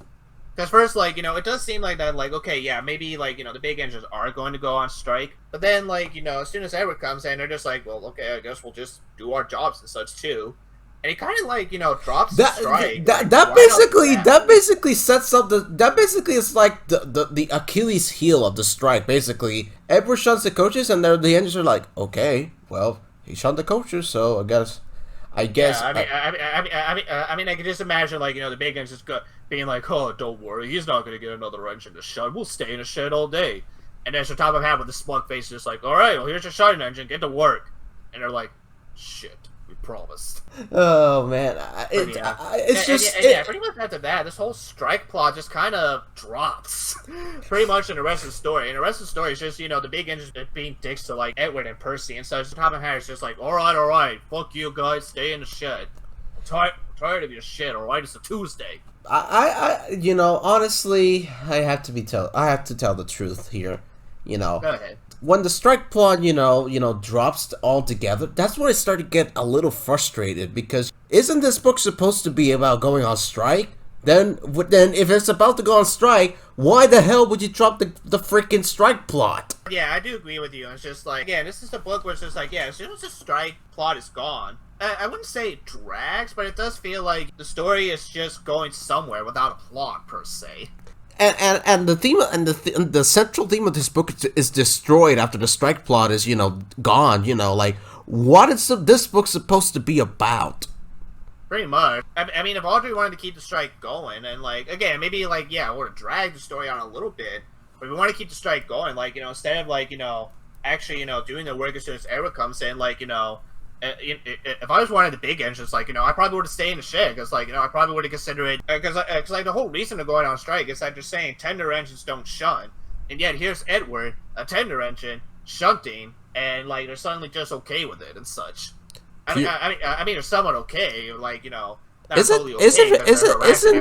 Because first, like, it does seem like that, like, okay, yeah, maybe, like, the big engines are going to go on strike. But then, like, as soon as Edward comes in, they're just like, well, okay, I guess we'll just do our jobs and such, too. And he kind of, like, drops the strike. That basically sets up that basically is like the Achilles heel of the strike, basically. Edward shuns the coaches, and the engines are like, okay, well, he shunned the coaches, so I guess. Yeah, I mean, I can just imagine, like, the big engines being like, oh, don't worry, he's not going to get another engine to shun. We'll stay in the shed all day. And then top of hat with the smug face, just like, all right, well, here's your shunning engine, get to work. And they're like, shit, we promised. Oh man, it's pretty much after that, this whole strike plot just kind of drops. Pretty much in the rest of the story. And the rest of the story is just, the big engines being dicks to, like, Edward and Percy. And so top of hat is just like, all right, fuck you guys, stay in the shed. I'm tired of your shit, all right? It's a Tuesday. Honestly, I have to tell the truth here. Go ahead. When the strike plot, drops altogether, that's when I started to get a little frustrated, because isn't this book supposed to be about going on strike? Then if it's about to go on strike, why the hell would you drop the freaking strike plot? Yeah, I do agree with you. It's just like, again, this is a book where it's just like, yeah, as soon as the strike plot is gone, I wouldn't say it drags, but it does feel like the story is just going somewhere without a plot, per se. And the theme and the central theme of this book is destroyed after the strike plot is gone. Like, what is this book supposed to be about? Pretty much. I mean, if Audrey wanted to keep the strike going, and like, again, maybe like, yeah, or drag the story on a little bit, but if we want to keep the strike going, like, instead of like, actually, doing the work as soon as Eric comes in, like, if I was one of the big engines, like, I probably would have stayed in the shed, because, like, I probably would have considered it, because, like, the whole reason of going on strike is that they're saying tender engines don't shun, and yet here's Edward, a tender engine, shunting, and, like, they're suddenly just okay with it and such. I mean, they're somewhat okay, like, not totally okay. Isn't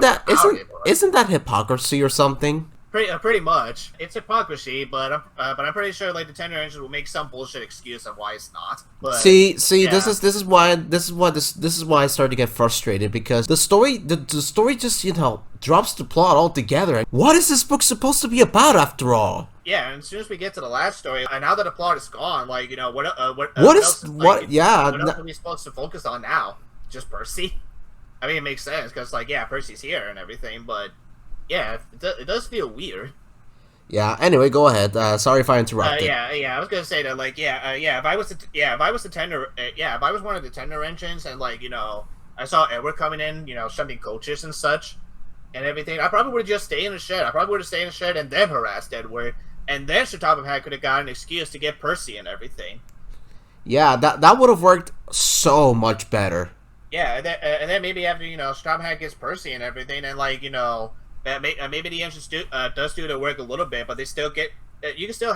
that hypocrisy or something? Pretty much. It's hypocrisy, but I'm pretty sure, like, the tender engine will make some bullshit excuse of why it's not. But, see, yeah. this is why I started to get frustrated, because the story just drops the plot altogether. What is this book supposed to be about after all? Yeah, and as soon as we get to the last story, and now that the plot is gone, like, what else are we supposed to focus on now? Just Percy? I mean, it makes sense, because, like, yeah, Percy's here and everything, but yeah, it does feel weird. Yeah. Anyway, go ahead. Sorry if I interrupted. Yeah. I was gonna say that, like, if I was one of the tender engines, and, like, I saw Edward coming in, shoving coaches and such, and everything, I probably would have just stayed in the shed. I probably would have stayed in the shed and then harassed Edward, and then Shatopah could have got an excuse to get Percy and everything. Yeah, that would have worked so much better. Yeah, and then maybe after Shatopah gets Percy and everything, and, like, maybe the engines does do their work a little bit, but they still get. You can still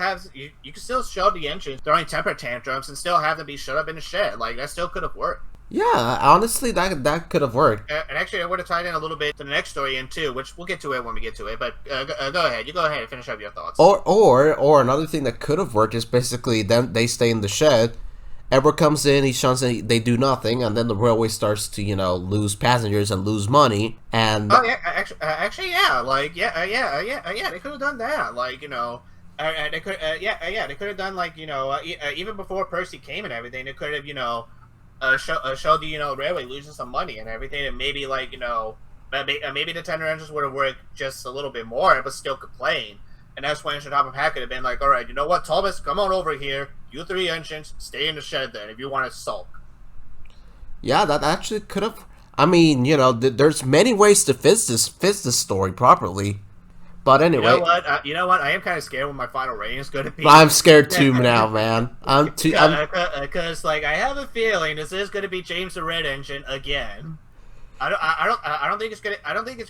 show the engines throwing temper tantrums and still have them be shut up in the shed. Like, that still could have worked. Yeah, honestly, that could have worked. And actually, I would have tied in a little bit to the next story in too, which we'll get to it when we get to it. But go ahead. You go ahead and finish up your thoughts. Or another thing that could have worked is basically them they stay in the shed. Edward comes in, he shuns, and they do nothing, and then the railway starts to, lose passengers and lose money, and... Oh, yeah, actually, yeah, like, they could have done that, like, they could have done, like, even before Percy came and everything, they could have, show the railway losing some money and everything, and maybe maybe the tender engines would have worked just a little bit more, but still complain. And that's when Shotapa Pack could have been like, all right, you know what, Thomas, come on over here. You 3 engines, stay in the shed then if you want to sulk. Yeah, that actually could have. I mean, there's many ways to fit this story properly. But anyway, you know what? I am kind of scared what my final rating is going to be. I'm scared too now, man. Because I have a feeling this is going to be James the Red Engine again. I don't think it's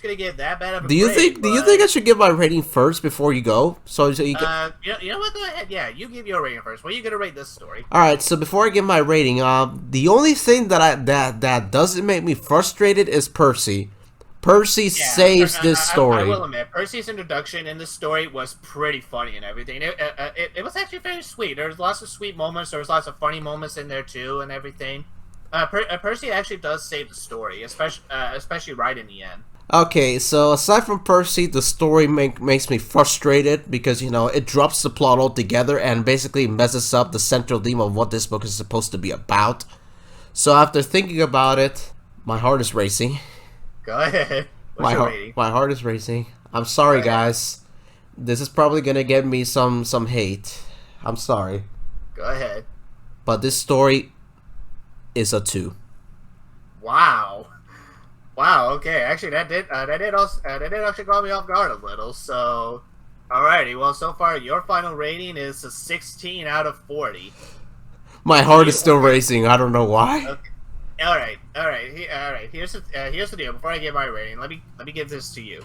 gonna get that bad of a Do you think I should give my rating first before you go? So you can... you know what? Go ahead. Yeah, you give your rating first. What are you gonna rate this story? All right. So before I give my rating, the only thing that doesn't make me frustrated is Percy. Percy saves this story. I will admit, Percy's introduction in this story was pretty funny and everything. It was actually very sweet. There was lots of sweet moments. There was lots of funny moments in there too, and everything. Percy actually does save the story, especially right in the end. Okay, so aside from Percy, the story makes me frustrated because, it drops the plot altogether and basically messes up the central theme of what this book is supposed to be about. So after thinking about it, my heart is racing. Go ahead. What's your rating? My heart is racing. I'm sorry, guys. This is probably going to get me some hate. I'm sorry. Go ahead. But this story is a 2. Wow. Okay. Actually, that did actually caught me off guard a little. So, alrighty. Well, so far your final rating is a 16 out of 40. My heart is still racing. I don't know why. Okay. All right. Here's the deal. Before I give my rating, let me give this to you.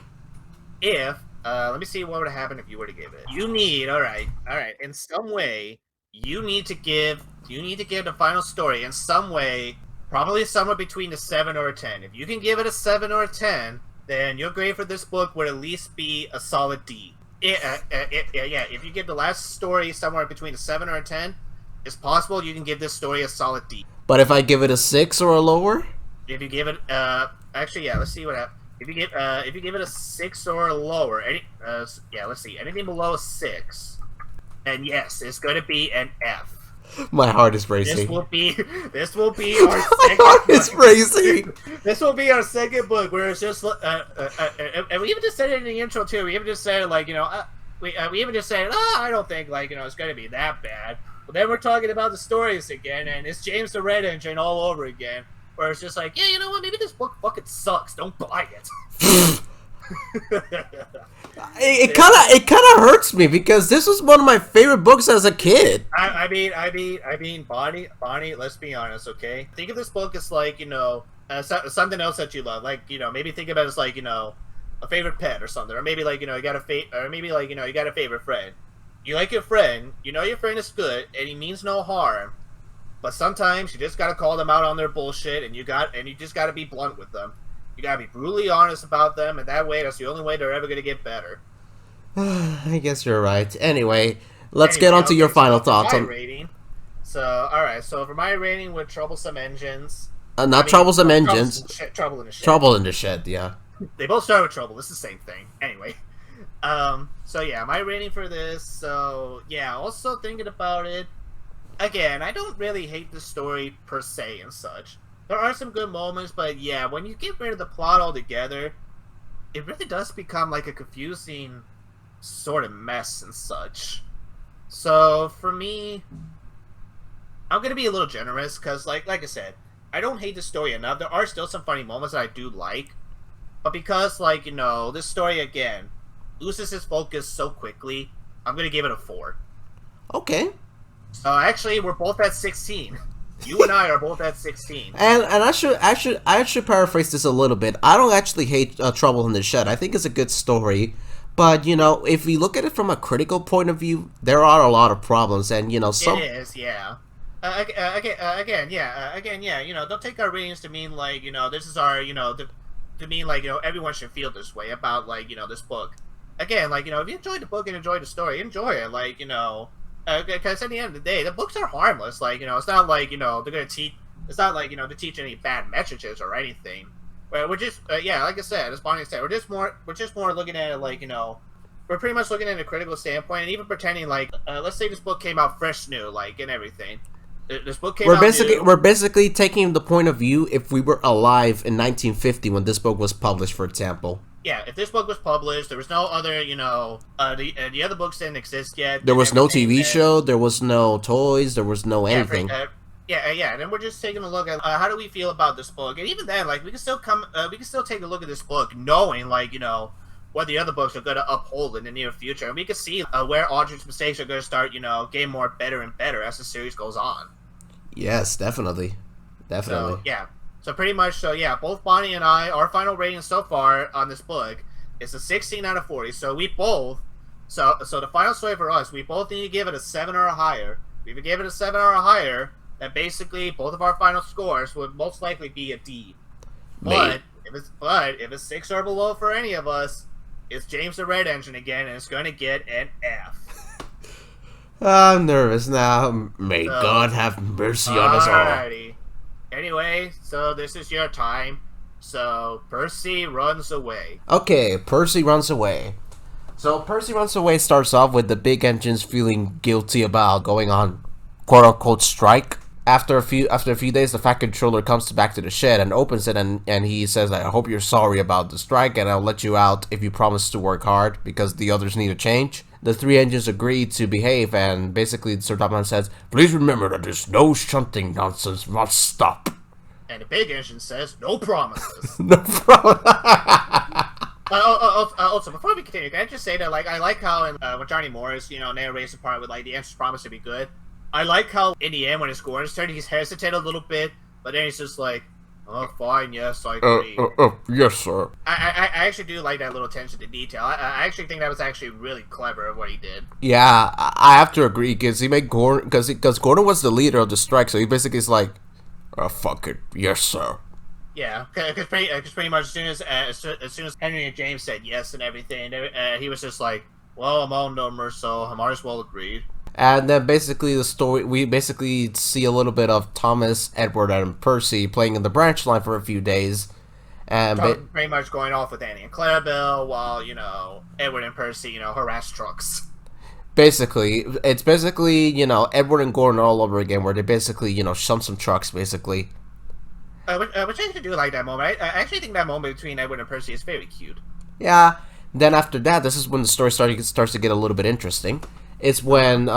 Let me see what would happen if you were to give it. You need all right. In some way, you need to give the final story in some way, probably somewhere between a 7 or a 10. If you can give it a 7 or a 10, then your grade for this book would at least be a solid D. If you give the last story somewhere between a 7 or a 10, it's possible you can give this story a solid D. But if I give it a 6 or a lower? If you give it, let's see what happens. If you give it a 6 or a lower, let's see, anything below a 6, and yes, it's going to be an F. My heart is racing. This will be our My heart is racing. This will be our second book where it's just and we even just said it in the intro too. We even just said we even just said, I don't think it's going to be that bad. But then we're talking about the stories again, and it's James the Red Engine all over again, where it's just like, yeah, you know what? Maybe this book fucking sucks. Don't buy it. It kind of hurts me because this was one of my favorite books as a kid. I mean, Bonnie. Let's be honest, okay? Think of this book as something else that you love, maybe think about it as a favorite pet or something, or maybe you got a favorite friend. You like your friend, your friend is good, and he means no harm, but sometimes you just gotta call them out on their bullshit, and you just gotta be blunt with them. You gotta be brutally honest about them, and that's the only way they're ever gonna get better. I guess you're right. Anyway, let's get on to your final thoughts on rating. So, alright, so for my rating with Troublesome Engines... Troublesome Engines. Trouble in the Shed. Trouble in the Shed, yeah. They both start with trouble. It's the same thing. Anyway. So yeah, my rating for this, so yeah, also thinking about it, again, I don't really hate the story per se and such. There are some good moments, but yeah, when you get rid of the plot altogether, it really does become a confusing sort of mess and such. So for me, I'm gonna be a little generous, because like I said, I don't hate the story enough. There are still some funny moments that I do like, but because this story again loses its focus so quickly, I'm gonna give it a 4. Okay. So actually, we're both at 16. You and I are both at 16. And I should paraphrase this a little bit. I don't actually hate Trouble in the Shed. I think it's a good story, but if we look at it from a critical point of view, there are a lot of problems, and some. It is, yeah. Again, don't take our ratings to mean this is our to mean everyone should feel this way about this book. Again, if you enjoyed the book and enjoyed the story, enjoy it. Because at the end of the day, the books are harmless. It's not they're gonna teach. It's not to teach any bad messages or anything. We're just, like I said, as Bonnie said, we're just more looking at it we're pretty much looking at a critical standpoint, and even pretending let's say this book came out fresh new, and everything. This book came out new. We're basically taking the point of view if we were alive in 1950 when this book was published, for example. Yeah, if this book was published, there was no other, the other books didn't exist yet. There was no TV show, there was no toys, there was no anything. And then we're just taking a look at how do we feel about this book, and even then, like we can still take a look at this book, knowing what the other books are going to uphold in the near future, and we can see where Audrey's mistakes are going to start, getting more better and better as the series goes on. Yes, definitely. So, yeah. So pretty much, both Bonnie and I, our final rating so far on this book is a 16 out of 40. So we both, so the final story for us, we both need to give it a 7 or a higher. If we give it a 7 or a higher, then basically both of our final scores would most likely be a D. But if it's 6 or below for any of us, it's James the Red Engine again, and it's going to get an F. I'm nervous now. May God have mercy on us all. Alrighty. Anyway, so this is your time. So, Percy runs away. Okay, Percy runs away. So, Percy runs away starts off with the big engines feeling guilty about going on quote-unquote strike. After a few days, the Fat Controller comes back to the shed and opens it, and he says, I hope you're sorry about the strike, and I'll let you out if you promise to work hard, because the others need a change. The three engines agree to behave, and basically Sir Topman says, please remember that this no shunting nonsense must stop. And the big engine says, no promises. No problem. Also, before we continue, can I just say that, I like how when Johnny Morris, narrates the part with, the engines promise to be good. I like how, in the end, when it's Gordon's turn, he's hesitant a little bit, but then he's just like, oh, fine, yes, I agree. Yes, sir. I actually do like that little attention to detail. I actually think that was actually really clever of what he did. Yeah, I have to agree, because he made Gordon, because Gordon was the leader of the strike, so he basically is like, oh, fuck it, yes, sir. Yeah, because pretty much as soon as Henry and James said yes and everything, he was just like, well, I'm all numbers, so I might as well agree. And then basically the story, we basically see a little bit of Thomas, Edward, and Percy playing in the branch line for a few days. And pretty much going off with Annie and Clarabelle while, Edward and Percy, harass trucks. Basically, it's basically, Edward and Gordon all over again, where they basically, shun some trucks, basically. Which I actually do like that moment. I actually think that moment between Edward and Percy is very cute. Yeah. Then after that, this is when the story starts to get a little bit interesting. It's when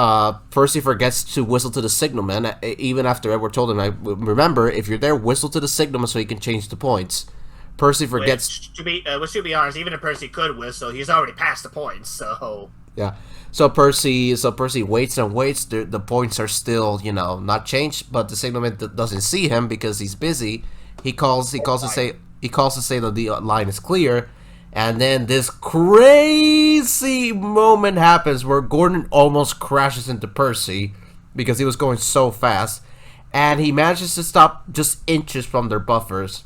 Percy forgets to whistle to the signalman, even after Edward told him, remember, if you're there, whistle to the signalman so he can change the points. Percy forgets... to be honest, even if Percy could whistle, he's already past the points, so... Yeah. So Percy waits and waits. The points are still, not changed, but the signalman doesn't see him because he's busy. He calls to say that the line is clear. And then this crazy moment happens where Gordon almost crashes into Percy because he was going so fast. And he manages to stop just inches from their buffers.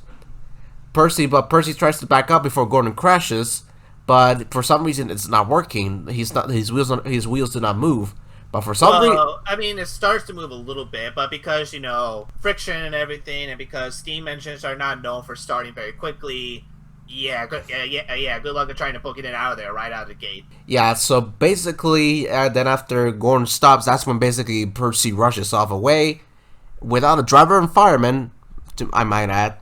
Percy tries to back up before Gordon crashes, but for some reason it's not working. His wheels do not move. But for some reason... I mean, it starts to move a little bit, but because, friction and everything, and because steam engines are not known for starting very quickly... Yeah, good luck at trying to book it in out of there right out of the gate. Yeah, so basically, then after Gordon stops, that's when basically Percy rushes off away without a driver and fireman, I might add.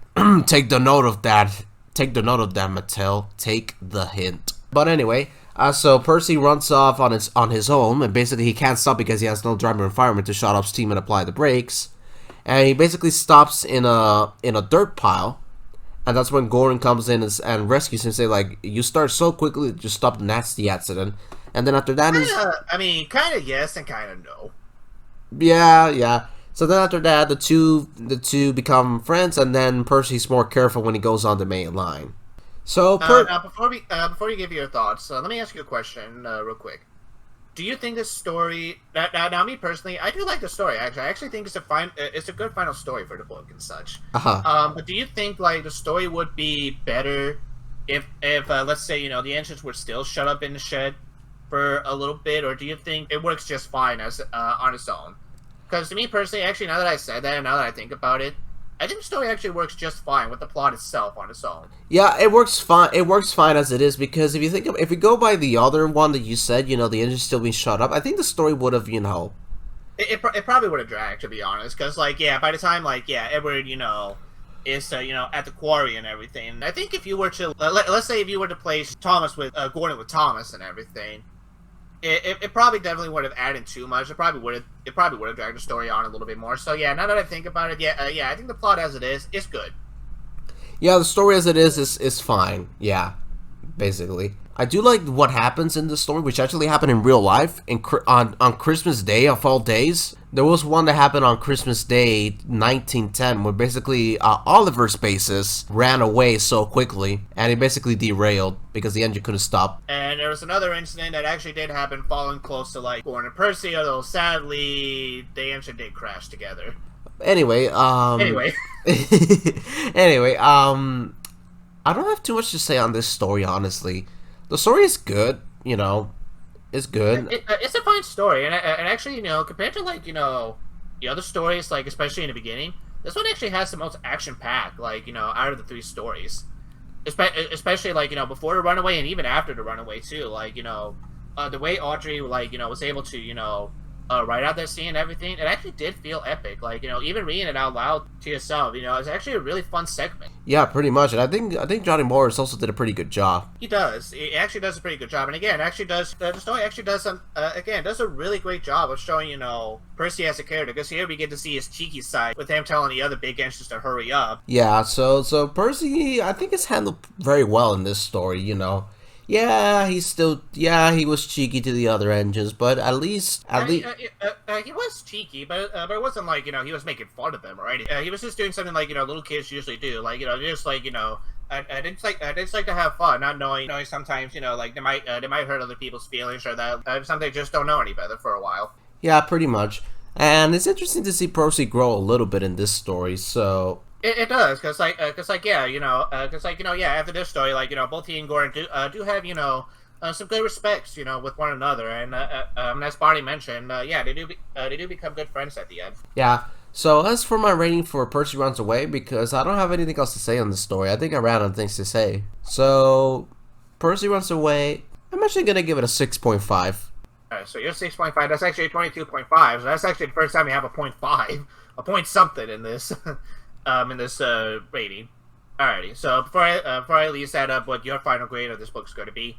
Take the note of that. Take the note of that, Mattel. Take the hint. But anyway, so Percy runs off on his own, and basically he can't stop because he has no driver and fireman to shut off steam and apply the brakes. And he basically stops in a dirt pile. And that's when Gordon comes in and rescues him, say, you start so quickly, just stop the nasty accident. And then after that kind of yes and kind of no. Yeah. So then after that, the two become friends, and then Percy's more careful when he goes on the main line. So, now before you give your thoughts, let me ask you a question real quick. Do you think this story... Now, me personally, I do like the story, actually. I actually think it's a good final story for the book and such. But do you think, the story would be better if let's say, the engines were still shut up in the shed for a little bit, or do you think it works just fine as on its own? Because to me personally, actually, now that I said that and now that I think about it, I think the story actually works just fine with the plot itself on its own. Yeah, it works fine. It works fine as it is, because if we go by the other one that you said, the engine's still being shut up, I think the story would have, it probably would have dragged, to be honest, because like yeah, by the time like yeah, Edward is at the quarry and everything. I think if you were to let's say if you were to place Thomas with Gordon with Thomas and everything, it probably definitely would have added too much. It probably would have dragged the story on a little bit more. So yeah, now that I think about it, yeah, I think the plot as it is good. Yeah, the story as it is fine. Yeah, basically. I do like what happens in the story, which actually happened in real life. On Christmas Day of all days, there was one that happened on Christmas Day 1910, where basically Oliver's basis ran away so quickly, and it basically derailed because the engine couldn't stop. And there was another incident that actually did happen, following close to like Gordon and Percy, although sadly the engine did crash together. Anyway, anyway, I don't have too much to say on this story, honestly. The story is good, it's good. It's a fine story, and actually, compared to like the other stories, like especially in the beginning, this one actually has the most action packed, like out of the three stories, especially like before the runaway and even after the runaway too. Like the way Audrey like was able to write out that scene and everything, it actually did feel epic. Like even reading it out loud to yourself, it's actually a really fun segment. Yeah, pretty much. And I think Johnny Morris also did a pretty good job. He does. He actually does a pretty good job. And again, actually does the story actually does does a really great job of showing Percy as a character, because here we get to see his cheeky side with him telling the other big engines to hurry up. Yeah. So Percy, I think, is handled very well in this story. Yeah, he was cheeky to the other engines, but at least he was cheeky, but it wasn't like he was making fun of them, right? He was just doing something like little kids usually do, like just like I just like to have fun, not knowing sometimes like they might hurt other people's feelings, or that sometimes they just don't know any better for a while. Yeah, pretty much. And it's interesting to see Percy grow a little bit in this story. So it does, because after this story, like both he and Gordon do have some good respects with one another, and as Barney mentioned, they do become good friends at the end. Yeah. So as for my rating for Percy Runs Away, because I don't have anything else to say on the story, I think I ran out of things to say. So Percy Runs Away, I'm actually gonna give it a 6.5. Alright, so you're 6.5. That's actually 22.5. So that's actually the first time you have a 0.5, a point something in this. In this rating. Alrighty, so before I leave that up, what your final grade of this book is going to be.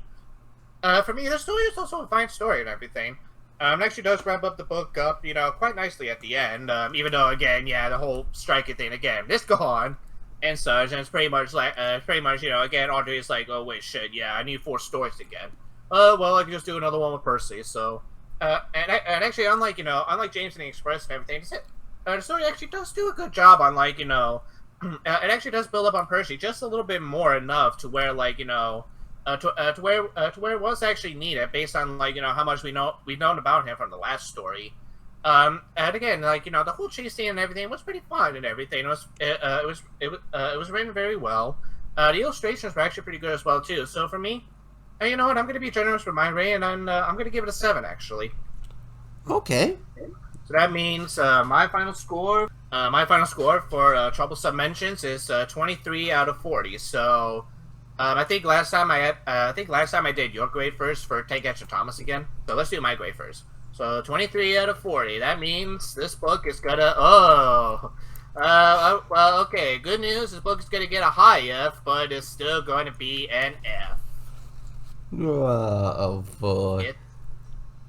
For me, the story is also a fine story and everything. It actually does wrap up the book up, quite nicely at the end. Even though, again, the whole striking thing again, this go on and such, and it's pretty much like, again, Audrey is like, oh wait, shit, I need 4 stories again. Well, I can just do another one with Percy. So, and actually, unlike James and the Express and everything, the story actually does do a good job on it actually does build up on Percy just a little bit more, enough to where to where it was actually needed, based on how much we've known about him from the last story. And again, the whole chase scene and everything was pretty fun and everything. It was written very well. The illustrations were actually pretty good as well too. So for me, you know what, I'm going to be generous with my rating, and I'm going to give it a 7 actually. Okay. So that means my final score for Troublesome Engines is 23 out of 40. So I think last time I did your grade first for Take Action Thomas again. So let's do my grade first. So 23 out of 40. That means this book is gonna well, okay. Good news. This book is gonna get a high F, but it's still going to be an F. Oh boy.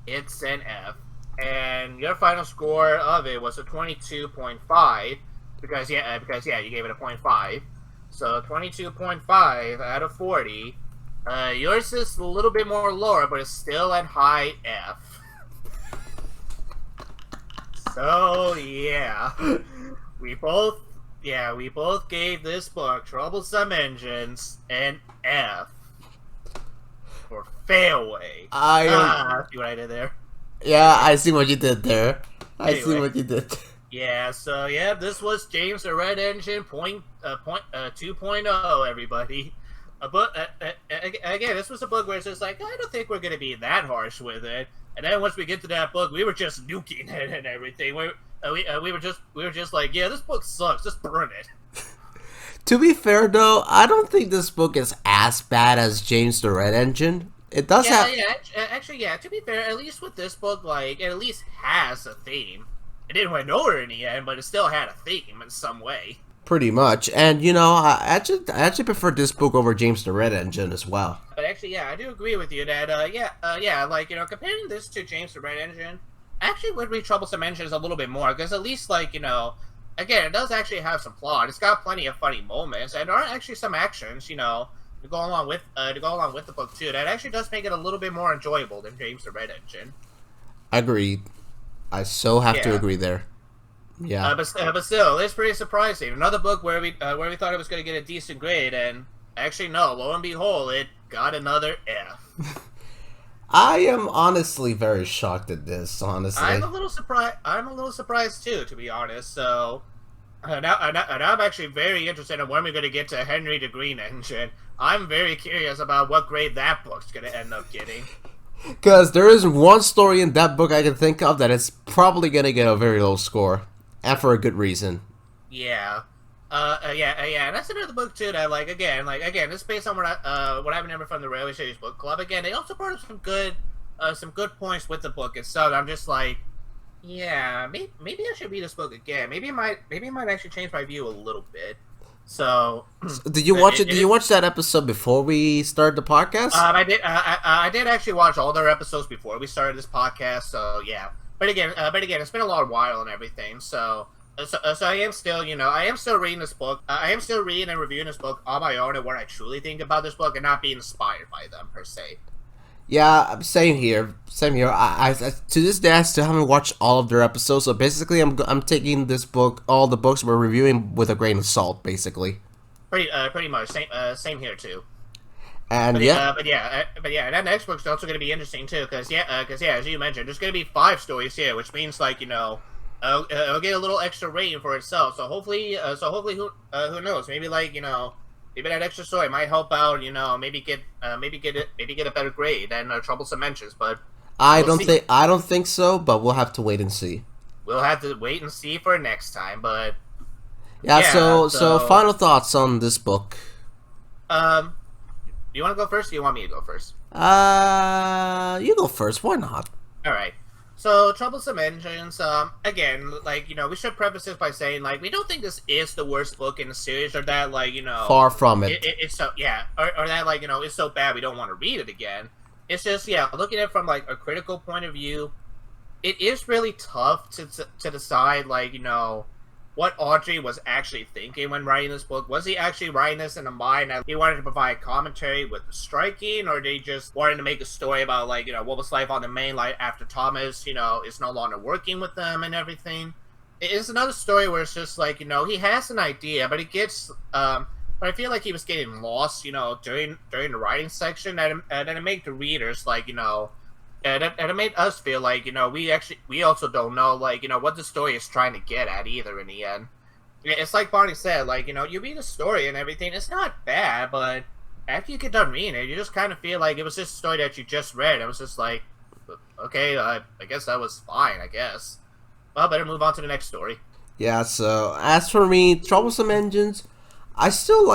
It's an F. And your final score of it was a 22.5, because you gave it a 0.5. So 22.5 out of 40. Yours is a little bit more lower, but it's still at high F. So yeah, we both gave this book, Troublesome Engines, an F for failway. See what I did there? Yeah, I see what you did there. I see what you did. Yeah, so this was James the Red Engine 2.0, everybody. But again, this was a book where it's just like, I don't think we're gonna be that harsh with it. And then once we get to that book, we were just nuking it and everything. We were just like, yeah, this book sucks. Just burn it. To be fair, though, I don't think this book is as bad as James the Red Engine. It does have actually, yeah. To be fair, at least with this book, like, it at least has a theme. It didn't went nowhere in the end, but it still had a theme in some way. pretty much. And you know, I actually prefer this book over James the Red Engine as well. But actually, yeah, I do agree with you that, yeah, like, you know, comparing this to James the Red Engine, I actually would read Troublesome Engines a little bit more, because at least, like, you know, again, it does actually have some plot. It's got plenty of funny moments, and there are actually some actions, you know, to go along with the book too. That actually does make it a little bit more enjoyable than James the Red Engine. Agreed. I so have to agree there. Yeah. But still, it's pretty surprising. Another book where we thought it was going to get a decent grade, and actually no, lo and behold, it got another F. I am honestly very shocked at this. Honestly, I'm a little surprised. I'm a little surprised too, to be honest. So now I'm actually very interested in when we're going to get to Henry the Green Engine. I'm very curious about what grade that book's going to end up getting. Because there is one story in that book I can think of that is probably going to get a very low score, and for a good reason. Yeah. Yeah, and that's another book too that, like, again, this is based on what I remember from the Railway Series Book Club. Again, they also brought up some good points with the book itself. I'm just like, yeah, maybe I should read this book again. Maybe it might actually change my view a little bit. So, did you watch it? Did you watch that episode before we started the podcast? I did. I did actually watch all their episodes before we started this podcast. So yeah, but again, it's been a long while and everything. So I am still, you know, I am still reading this book. I am still reading and reviewing this book on my own and what I truly think about this book, and not being inspired by them per se. Yeah, same here. Same here. I to this day I still haven't watched all of their episodes. So basically, I'm taking this book, all the books we're reviewing, with a grain of salt. Basically. Pretty much. Same here too. And but yeah, and that next book's also going to be interesting too, because as you mentioned, there's going to be 5 stories here, which means, like, you know, it'll get a little extra rating for itself. So hopefully, who knows? Maybe, like, you know. Maybe that extra story might help out, you know, maybe get a better grade than Troublesome Engines, but I don't think so, but we'll have to wait and see. We'll have to wait and see for next time, but yeah. So final thoughts on this book. Do you want to go first? Or do you want me to go first? You go first. Why not? All right. So, Troublesome Engines, again, like, you know, we should preface this by saying, like, we don't think this is the worst book in the series, or that, like, you know... Far from it. It's so, yeah, or that, like, you know, it's so bad we don't want to read it again. It's just, yeah, looking at it from, like, a critical point of view, it is really tough to decide, like, you know, what Audrey was actually thinking when writing this book. Was he actually writing this in the mind that he wanted to provide commentary with the striking, or did he just wanted to make a story about, like, you know, what was life on the main line after Thomas, you know, is no longer working with them and everything? It's another story where it's just like, you know, he has an idea, but it gets, but I feel like he was getting lost, you know, during the writing section, and it made the readers, like, you know, and it made us feel like, you know, we also don't know, like, you know, what the story is trying to get at either in the end. It's like Barney said, like, you know, you read the story and everything, it's not bad, but after you get done reading it, you just kind of feel like it was just a story that you just read. It was just like, okay, I guess that was fine, I guess. Well, better move on to the next story. Yeah, so as for me, Troublesome Engines, I still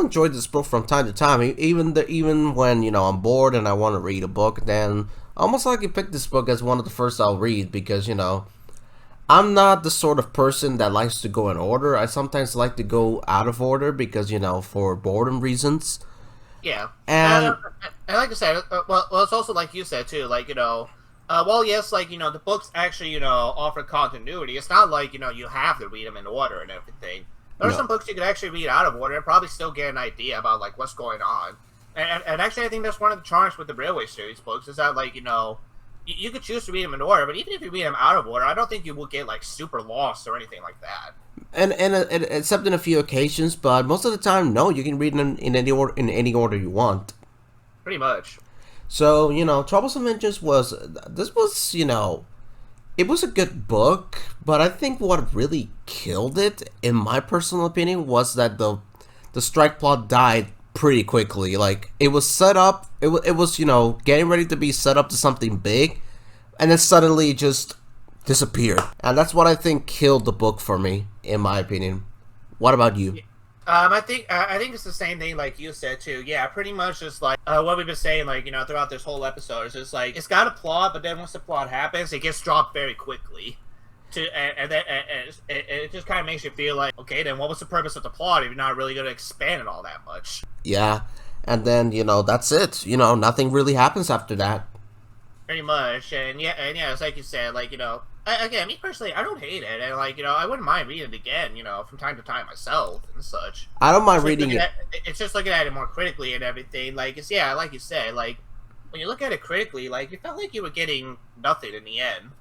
enjoyed this book from time to time, even when, you know, I'm bored and I want to read a book. Then almost like I picked this book as one of the first I'll read, because, you know, I'm not the sort of person that likes to go in order. I sometimes like to go out of order because, you know, for boredom reasons. Yeah, and like I said, well, it's also like you said too, like, you know, well, yes, like, you know, the books actually, you know, offer continuity. It's not like, you know, you have to read them in order and everything. There are some books you could actually read out of order and probably still get an idea about, like, what's going on. And actually, I think that's one of the charms with the Railway Series books, is that, like, you know, you could choose to read them in order, but even if you read them out of order, I don't think you will get, like, super lost or anything like that. And except in a few occasions, but most of the time, no, you can read them in any order you want. Pretty much. So, you know, Troublesome Engines was, you know, it was a good book, but I think what really killed it, in my personal opinion, was that the strike plot died pretty quickly. Like, it was set up, it was, you know, getting ready to be set up to something big, and then suddenly just disappeared. And that's what I think killed the book for me, in my opinion. What about you? I think it's the same thing like you said too. Yeah, pretty much just like what we've been saying, like throughout this whole episode. It's just like it's got a plot, but then once the plot happens, it gets dropped very quickly. And then it just kind of makes you feel like, okay, then what was the purpose of the plot if you're not really going to expand it all that much? Yeah, and then that's it. Nothing really happens after that. Pretty much, and yeah, it's like you said, like again, me personally, I don't hate it, and like I wouldn't mind reading it again, from time to time myself and such. I don't mind reading it. It's just looking at it more critically and everything. Like it's like you said, like when you look at it critically, like you felt like you were getting nothing in the end.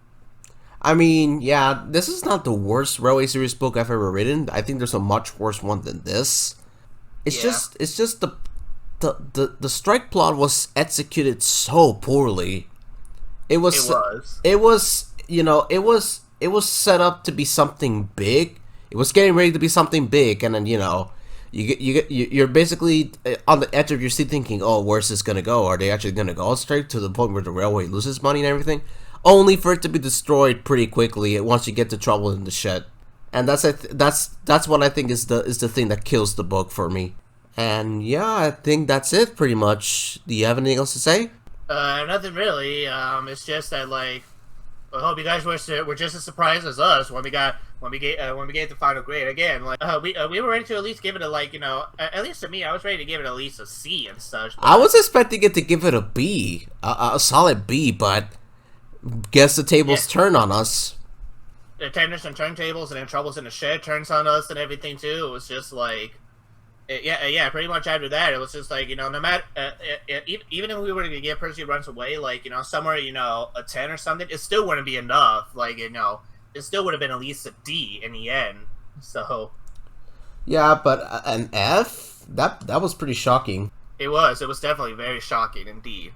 I mean, yeah, this is not the worst Railway Series book I've ever written. I think there's a much worse one than this. It's just the strike plot was executed so poorly. It was set up to be something big. It was getting ready to be something big, and then you're basically on the edge of your seat thinking, oh, where's this gonna go? Are they actually gonna go straight to the point where the railway loses money and everything? Only for it to be destroyed pretty quickly once you get to Trouble in the Shed. And that's what I think is the thing that kills the book for me. And yeah, I think that's it pretty much. Do you have anything else to say? Nothing really. It's just that like I hope you guys were just as surprised as us when we gave the final grade again. Like we were ready to at least give it a at least to me, I was ready to give it at least a C and such. I was expecting it to give it a B, a solid B, but guess the tables turn on us. The tenders and turntables, and then Troubles in the Shed turns on us and everything too. It was just like, pretty much after that, it was just like no matter even if we were to get Percy runs away, like somewhere a 10 or something, it still wouldn't be enough. Like it still would have been at least a D in the end. So yeah, but an F, that was pretty shocking. It was definitely very shocking indeed.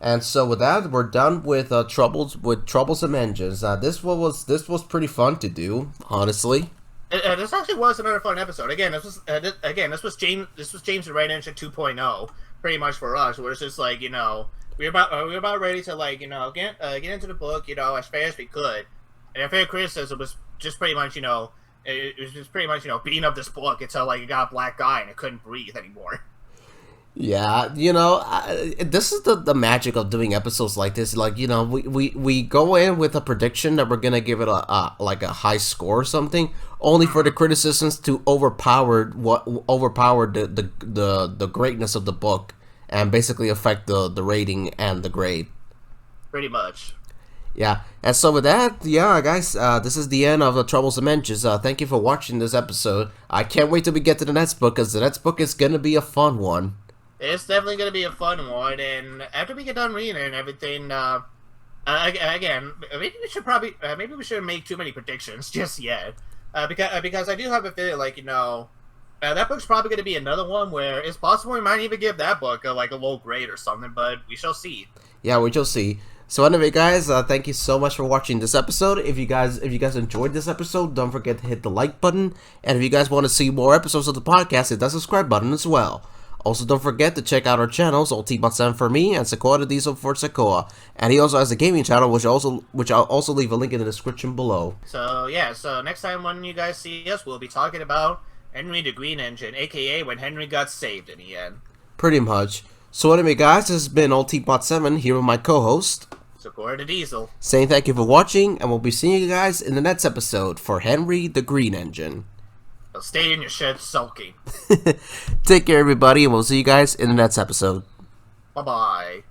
And so with that, we're done with Troublesome Engines. This was pretty fun to do, honestly. This actually was another fun episode. Again, this was James the Right Engine 2.0, pretty much for us. Where it's just like we were about ready to get into the book as fast as we could, and our fair criticism was just pretty much it was just pretty much beating up this book until it got a black eye and it couldn't breathe anymore. Yeah, this is the magic of doing episodes like this. Like, we go in with a prediction that we're gonna give it a high score or something, only for the criticisms to overpower the greatness of the book and basically affect the rating and the grade. Pretty much. Yeah, and so with that, yeah, guys, this is the end of the Troublesome Engines. Thank you for watching this episode. I can't wait till we get to the next book, because the next book is gonna be a fun one. It's definitely going to be a fun one, and after we get done reading it and everything, again, maybe we shouldn't make too many predictions just yet, because I do have a feeling, that book's probably going to be another one where it's possible we might even give that book a low grade or something, but we shall see. Yeah, we shall see. So anyway, guys, thank you so much for watching this episode. If you guys enjoyed this episode, don't forget to hit the like button, and if you guys want to see more episodes of the podcast, hit that subscribe button as well. Also, don't forget to check out our channels, Ultimate7 for me, and Zecoa the Diesel for Zecoa. And he also has a gaming channel, which I'll also leave a link in the description below. So, yeah, next time when you guys see us, we'll be talking about Henry the Green Engine, aka when Henry got saved in the end. Pretty much. So anyway, guys, this has been Ultimate7 here with my co-host, Zecoa the Diesel. Saying thank you for watching, and we'll be seeing you guys in the next episode for Henry the Green Engine. So stay in your shed sulking. Take care, everybody, and we'll see you guys in the next episode. Bye-bye.